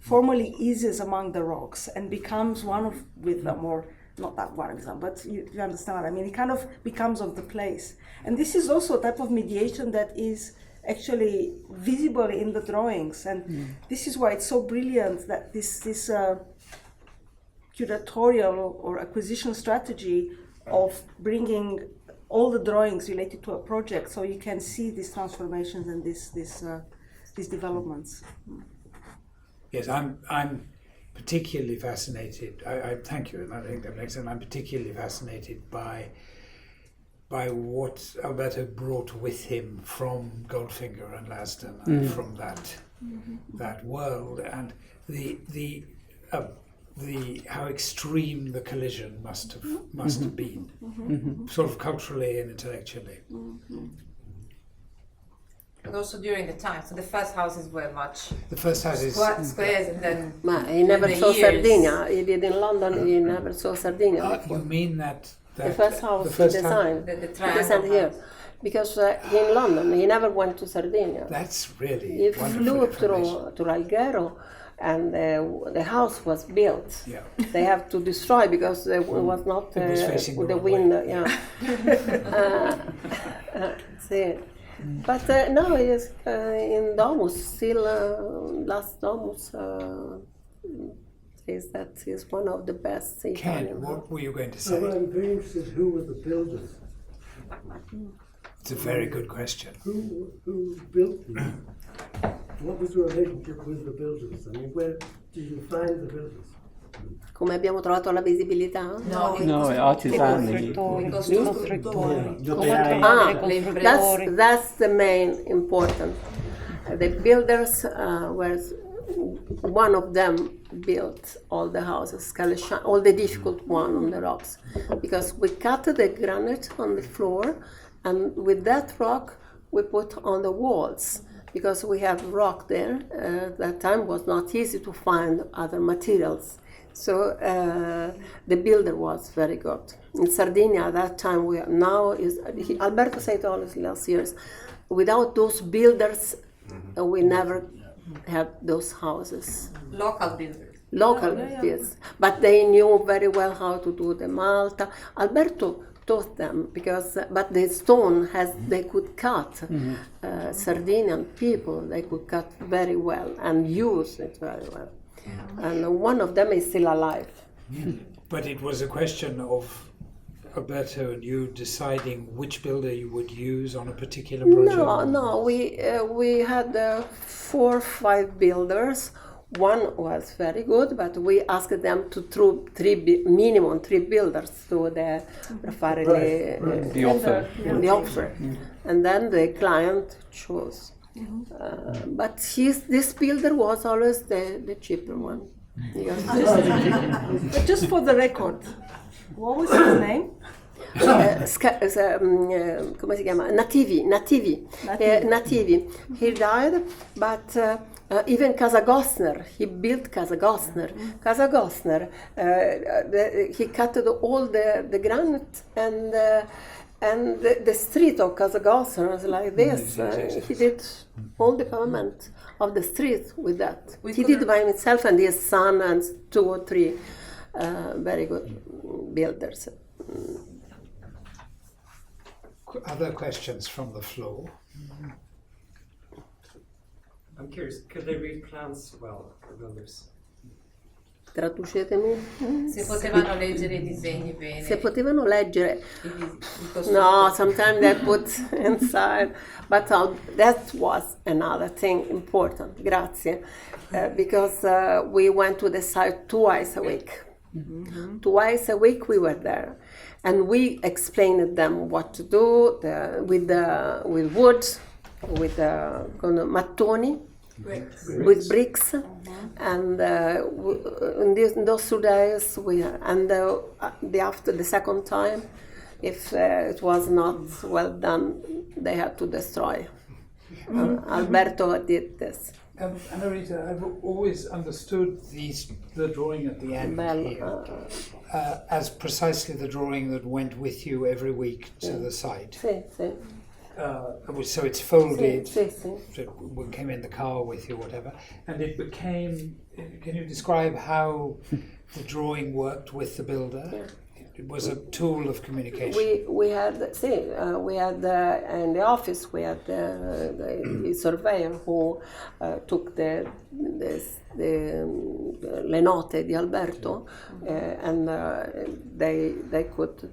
[SPEAKER 2] formally eases among the rocks and becomes with a more, not that one example, but you understand what I mean. It kind of becomes of the place. And this is also a type of mediation that is actually visible in the drawings. And this is why it's so brilliant that this curatorial or acquisition strategy of bringing all the drawings related to a project, so you can see these transformations and these developments.
[SPEAKER 1] Yes, I'm particularly fascinated. I thank you, and I think that makes sense. I'm particularly fascinated by what Alberto brought with him from Goldfinger and Laston, and from that world, and the how extreme the collision must have been, sort of culturally and intellectually.
[SPEAKER 6] But also during the time, so the first houses were much
[SPEAKER 1] The first house is
[SPEAKER 6] squares, and then
[SPEAKER 5] Ma he never
[SPEAKER 6] with the
[SPEAKER 5] saw
[SPEAKER 6] years-
[SPEAKER 5] Sardinia. He did in London. He never saw Sardinia
[SPEAKER 1] You
[SPEAKER 5] before.
[SPEAKER 1] mean that
[SPEAKER 5] The first house
[SPEAKER 1] the first
[SPEAKER 5] he
[SPEAKER 1] house-
[SPEAKER 5] designed.
[SPEAKER 6] the
[SPEAKER 5] He
[SPEAKER 6] triangle
[SPEAKER 5] designed here.
[SPEAKER 6] house.
[SPEAKER 5] Because in London, he never went to Sardinia.
[SPEAKER 1] That's really
[SPEAKER 5] He
[SPEAKER 1] wonderful
[SPEAKER 5] flew
[SPEAKER 1] information.
[SPEAKER 5] to Alghero, and the house was built.
[SPEAKER 1] Yeah.
[SPEAKER 5] They have to destroy because it was not
[SPEAKER 1] It was facing
[SPEAKER 5] with
[SPEAKER 1] the
[SPEAKER 5] the
[SPEAKER 1] wrong
[SPEAKER 5] wind.
[SPEAKER 1] way.
[SPEAKER 5] Yeah. See. But now he is in Domus, still last Domus says that he's one of the best Italian.
[SPEAKER 1] Ken, what were you going to
[SPEAKER 7] So
[SPEAKER 1] say?
[SPEAKER 7] I'm very interested, who were the builders?
[SPEAKER 1] It's a very good question.
[SPEAKER 7] Who built them? What was the relationship with the builders? I mean, where did you find the builders?
[SPEAKER 5] Come abbiamo trovato la visibilità?
[SPEAKER 6] No,
[SPEAKER 3] No, artigiani.
[SPEAKER 4] Costruttori,
[SPEAKER 6] Costruttori.
[SPEAKER 4] costruttori.
[SPEAKER 7] Yeah.
[SPEAKER 4] Come
[SPEAKER 7] Ah,
[SPEAKER 4] trovare costruttori.
[SPEAKER 5] That's the main important. The builders were one of them built all the houses, Scalesciani, all the difficult one on the rocks, because we cut the granite on the floor, and with that rock we put on the walls. Because we have rock there, that time was not easy to find other materials. So the builder was very good. In Sardinia at that time, Alberto said all his last years, without those builders, we never had those houses.
[SPEAKER 6] local builders.
[SPEAKER 5] Local builders. But they knew very well how to do the malta. Alberto taught them but the stone they could cut. Sardinian people, they could cut very well and use it very well. And one of them is still alive.
[SPEAKER 1] But it was a question of Alberto and you deciding which builder you would use on a particular project?
[SPEAKER 5] No, we had 4 or 5 builders. One was very good, but we asked them to minimum 3 builders to per fare
[SPEAKER 3] The offer.
[SPEAKER 5] the offer. And then the client chose. But this builder was always the cheaper one.
[SPEAKER 2] But just for the record, what was his name?
[SPEAKER 5] Come si chiama? Nativi. He died, but even Casa Gosner, he built Casa Gosner. Casa Gosner, he cut all the granite and the street of Casa Gosner was like this. He did all the pavement of the street with that. He did by himself and his son and 2 or 3 very good builders.
[SPEAKER 1] Other questions from the floor?
[SPEAKER 8] I'm curious, could they read plans well, the builders?
[SPEAKER 5] Traducetemi.
[SPEAKER 6] Se potevano leggere i disegni bene.
[SPEAKER 5] Se potevano leggere.
[SPEAKER 6] i costruttori.
[SPEAKER 5] No, sometimes they put inside. But that was another thing important. Grazie. Because we went to the site twice a week. Twice a week we were there. And we explained them what to do with wood, with mattoni, with bricks, and in those 2 days after the second time, if it was not well done, they had to destroy. Alberto did this.
[SPEAKER 1] Annarita, I've always understood the drawing at the end here as precisely the drawing that went with you every week to the site.
[SPEAKER 5] Sì, sì.
[SPEAKER 1] So it's folded,
[SPEAKER 5] Sì, sì.
[SPEAKER 1] so it came in the car with you, whatever, and it became, can you describe how the drawing worked with the builder?
[SPEAKER 5] Yeah.
[SPEAKER 1] It was a tool of communication.
[SPEAKER 5] We had in the office we had the surveyor who took the le note di Alberto and they could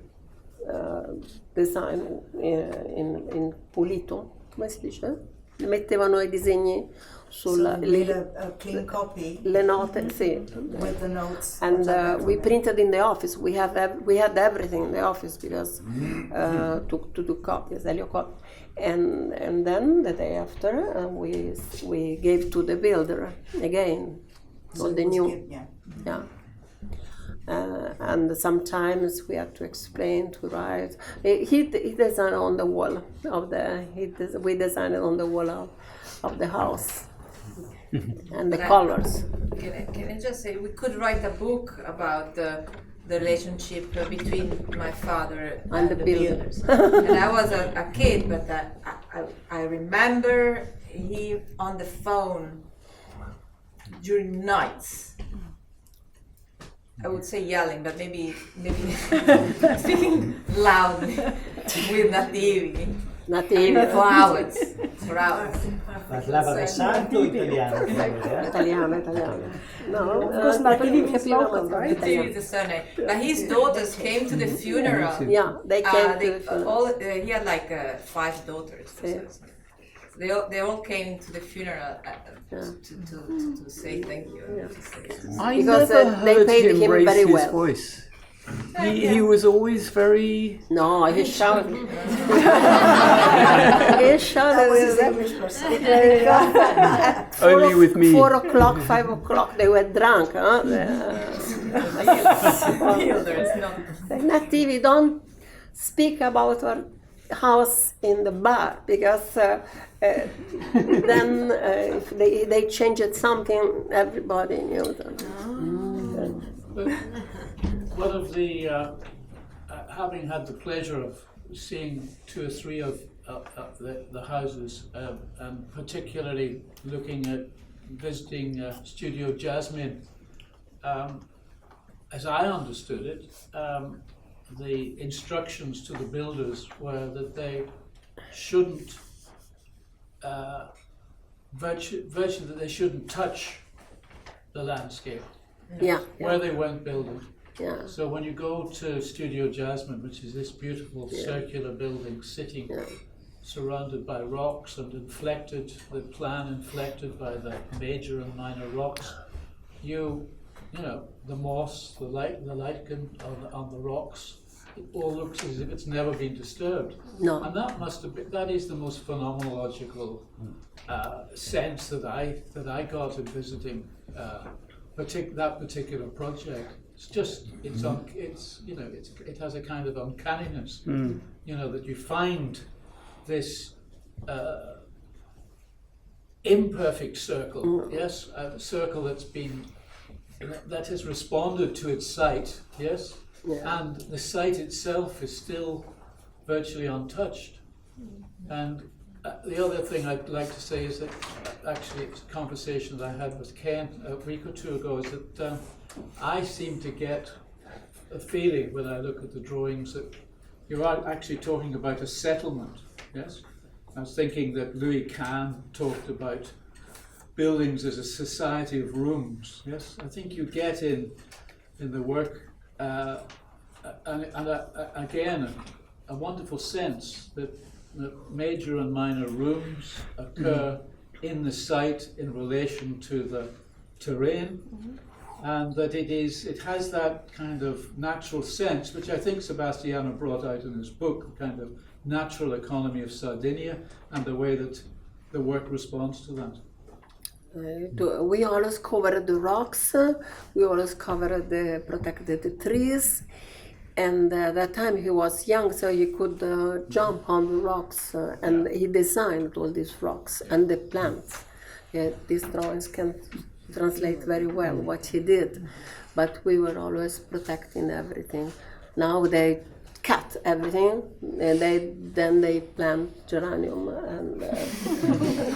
[SPEAKER 5] design in pulito, come si dice? mettevano i disegni sulla,
[SPEAKER 9] So we made a clean copy
[SPEAKER 5] le note, sì.
[SPEAKER 9] with the notes.
[SPEAKER 5] And
[SPEAKER 9] which I got
[SPEAKER 5] we
[SPEAKER 9] from
[SPEAKER 5] printed in the office. We had everything in the office because to do copies, Elio copy. And then the day after we gave to the builder again
[SPEAKER 9] So
[SPEAKER 5] all
[SPEAKER 9] it
[SPEAKER 5] the
[SPEAKER 9] was
[SPEAKER 5] new.
[SPEAKER 9] good, yeah.
[SPEAKER 5] Yeah. And sometimes we had to explain, to write. He designed on the wall of we designed it on the wall of the house. And the colors.
[SPEAKER 6] Can I just say, we could write a book about the relationship between my father and the builders. And I was a kid, but I remember he on the phone during nights. I would say yelling, but maybe speaking loudly with Nativi.
[SPEAKER 5] Nativi.
[SPEAKER 6] For hours. For hours.
[SPEAKER 10] Parlava di santo o italiano?
[SPEAKER 5] Italiano. No,
[SPEAKER 2] Because Nativi is local, right?
[SPEAKER 6] Nativi is the surname. But his daughters came to the funeral.
[SPEAKER 5] Yeah, they came to the funeral.
[SPEAKER 6] He had like 5 daughters.
[SPEAKER 5] Yeah.
[SPEAKER 6] So they all came to the funeral to say thank you.
[SPEAKER 5] Yeah.
[SPEAKER 6] To say,
[SPEAKER 3] I
[SPEAKER 5] Because,
[SPEAKER 3] never
[SPEAKER 5] they
[SPEAKER 3] heard
[SPEAKER 5] paid
[SPEAKER 3] him
[SPEAKER 5] him
[SPEAKER 3] raise
[SPEAKER 5] very
[SPEAKER 3] his
[SPEAKER 5] well.
[SPEAKER 3] voice. He was always very.
[SPEAKER 5] No, he shouted. He shouted.
[SPEAKER 9] That was his English person.
[SPEAKER 3] Only with me.
[SPEAKER 5] 4 o'clock, 5 o'clock, they were drunk. Huh?
[SPEAKER 6] builders, no.
[SPEAKER 5] Nativi, don't speak about our house in the bar because then if they changed something, everybody knew that.
[SPEAKER 11] One of the, having had the pleasure of seeing 2 or 3 of the houses, and particularly looking at visiting Studio Jasmine, as I understood it, the instructions to the builders were that they shouldn't, virtually that they shouldn't touch the landscape
[SPEAKER 5] Yeah.
[SPEAKER 11] where they weren't building.
[SPEAKER 5] Yeah.
[SPEAKER 11] So when you go to Studio Jasmine, which is this beautiful circular building sitting surrounded by rocks and inflected, the plan inflected by the major and minor rocks, you know, the moss, the lichen on the rocks, it all looks as if it's never been disturbed.
[SPEAKER 5] No.
[SPEAKER 11] And that must have been, that is the most phenomenological sense that I got in visiting that particular project. It's just, it has a kind of uncanniness, you know, that you find this imperfect circle, yes, a circle that has responded to its site, yes, and the site itself is still virtually untouched. And the other thing I'd like to say is that actually it's a conversation that I had with Ken a week or 2 ago, is that I seem to get a feeling when I look at the drawings that you're actually talking about a settlement, yes? I was thinking that Louis Kahn talked about buildings as a society of rooms, yes? I think you get in the work, again, a wonderful sense that major and minor rooms occur in the site in relation to the terrain, and that it has that kind of natural sense, which I think Sebastiano brought out in his book, the kind of natural economy of Sardinia, and the way that the work responds to that.
[SPEAKER 5] We always covered the rocks, we always covered the protected trees, and at that time he was young, so he could jump on the rocks, and he designed all these rocks and the plants. These drawings can translate very well what he did, but we were always protecting everything. Now they cut everything, and then they plant geranium,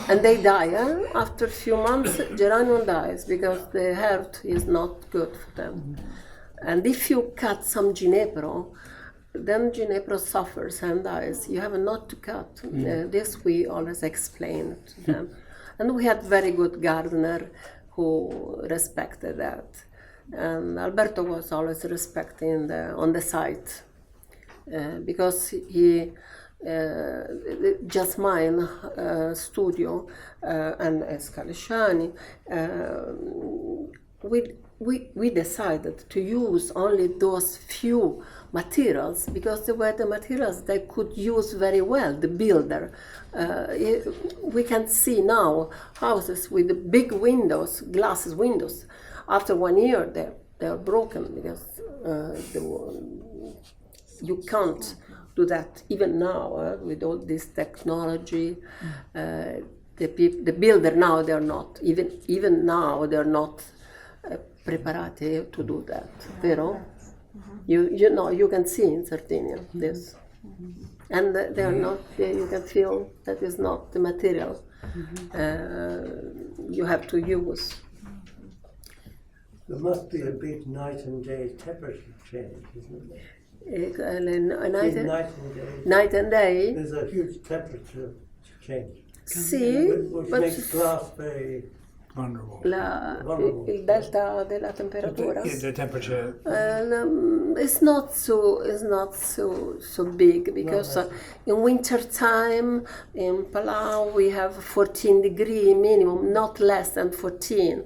[SPEAKER 5] and they die. After a few months, geranium dies because the earth is not good for them. And if you cut some ginepro, then ginepro suffers and dies. You have not to cut. This we always explain to them. And we had very good gardener who respected that. And Alberto was always respecting on the site. Because he just mine studio and Scalesciani, we decided to use only those few materials because they were the materials they could use very well, the builder. We can see now houses with the big windows, glasses windows. After 1 year, they are broken because you can't do that even now with all this technology. The builder now, they're not, even now, they're not preparati to do that, vero? You know, you can see in Sardinia this. And they're not, you can feel that is not the material you have to use.
[SPEAKER 7] There must be a big night and day temperature change, isn't there?
[SPEAKER 5] Night and day.
[SPEAKER 7] There's a huge temperature change.
[SPEAKER 5] Sì,
[SPEAKER 7] which makes glass very
[SPEAKER 1] vulnerable.
[SPEAKER 5] Il delta della temperatura.
[SPEAKER 1] The temperature.
[SPEAKER 5] It's not so big because in winter time in Palau we have 14 degree minimum, not less than 14.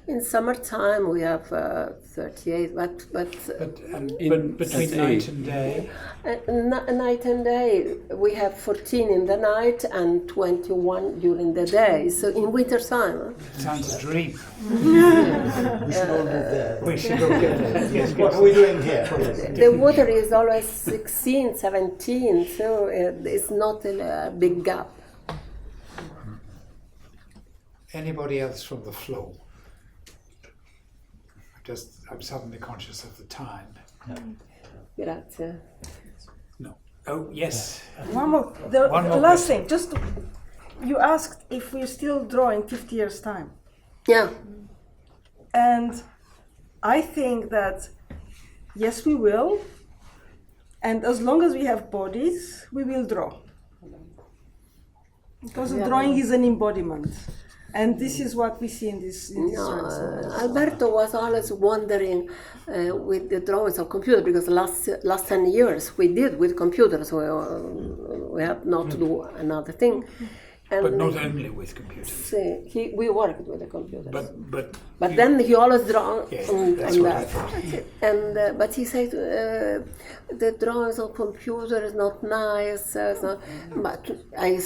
[SPEAKER 5] In summertime we have 38, but
[SPEAKER 1] between night and day.
[SPEAKER 5] Night and day we have 14 in the night and 21 during the day. So in winter time.
[SPEAKER 1] Sounds a dream.
[SPEAKER 10] We should all live there.
[SPEAKER 1] We should all live there. Yes,
[SPEAKER 10] what are we doing here?
[SPEAKER 5] The water is always 16, 17, so it's not a big gap.
[SPEAKER 1] Anybody else from the floor? I'm suddenly conscious of the time.
[SPEAKER 5] Grazie.
[SPEAKER 1] No. Oh, yes.
[SPEAKER 2] One more last thing. Just, you asked if we still draw in 50 years' time.
[SPEAKER 5] Yeah.
[SPEAKER 2] And I think that, yes, we will. And as long as we have bodies, we will draw. Because drawing is an embodiment. And this is what we see in this
[SPEAKER 5] Alberto was always wondering with the drawings of computer, because last 10 years we did with computers, we have not to do another thing. And
[SPEAKER 1] but not only with computers.
[SPEAKER 5] We worked with the computers.
[SPEAKER 1] But
[SPEAKER 5] then he always draw on
[SPEAKER 1] that.
[SPEAKER 5] And but he said the drawings on computer is not nice. But I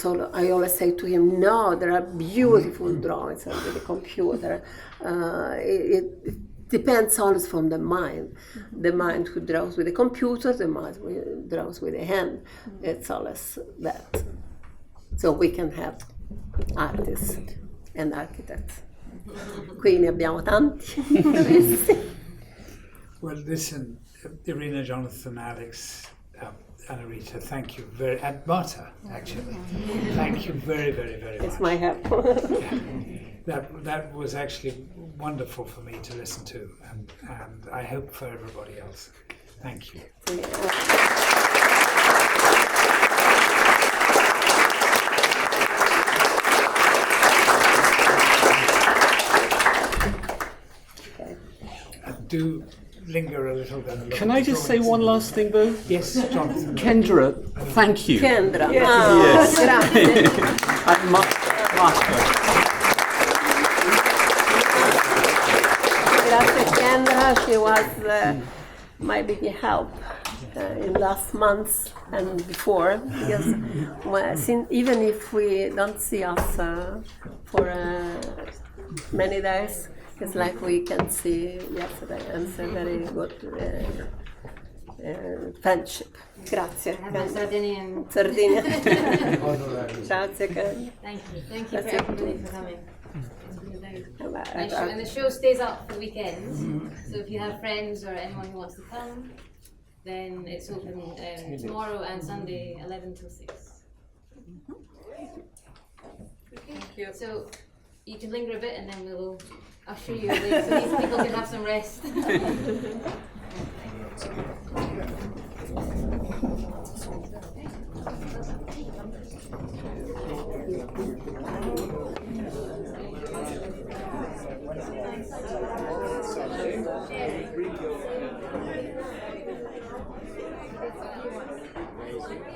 [SPEAKER 5] always say to him, no, there are beautiful drawings on the computer. It depends always from the mind. The mind who draws with the computer, the mind who draws with the hand. It's always that. So we can have artists and architects. Qui ne abbiamo tanti.
[SPEAKER 1] Well, listen, Irina, Jonathan, Alex, Annarita, thank you very, and Marta, actually. Thank you very, very, very much.
[SPEAKER 5] It's my help.
[SPEAKER 1] That was actually wonderful for me to listen to, and I hope for everybody else. Thank you. Do linger a little then.
[SPEAKER 3] Can I just say one last thing, Bo?
[SPEAKER 1] Yes, Jonathan.
[SPEAKER 3] Kendra, thank you.
[SPEAKER 5] Kendra.
[SPEAKER 3] Yes.
[SPEAKER 5] Grazie.
[SPEAKER 3] And Marco.
[SPEAKER 5] Grazie Kendra, she was my big help in last months and before, because even if we don't see us for many days, it's like we can see yesterday, and it's a very good friendship. Grazie.
[SPEAKER 12] Sardinian.
[SPEAKER 5] Sardinia. Grazie.
[SPEAKER 12] Thank you. Thank you for everybody for coming. And the show stays up for weekends, so if you have friends or anyone who wants to come, then it's open tomorrow and Sunday, 11 till 6.
[SPEAKER 6] Thank you.
[SPEAKER 12] So you can linger a bit, and then we'll usher you away so these people can have some rest.
[SPEAKER 1] Amazing.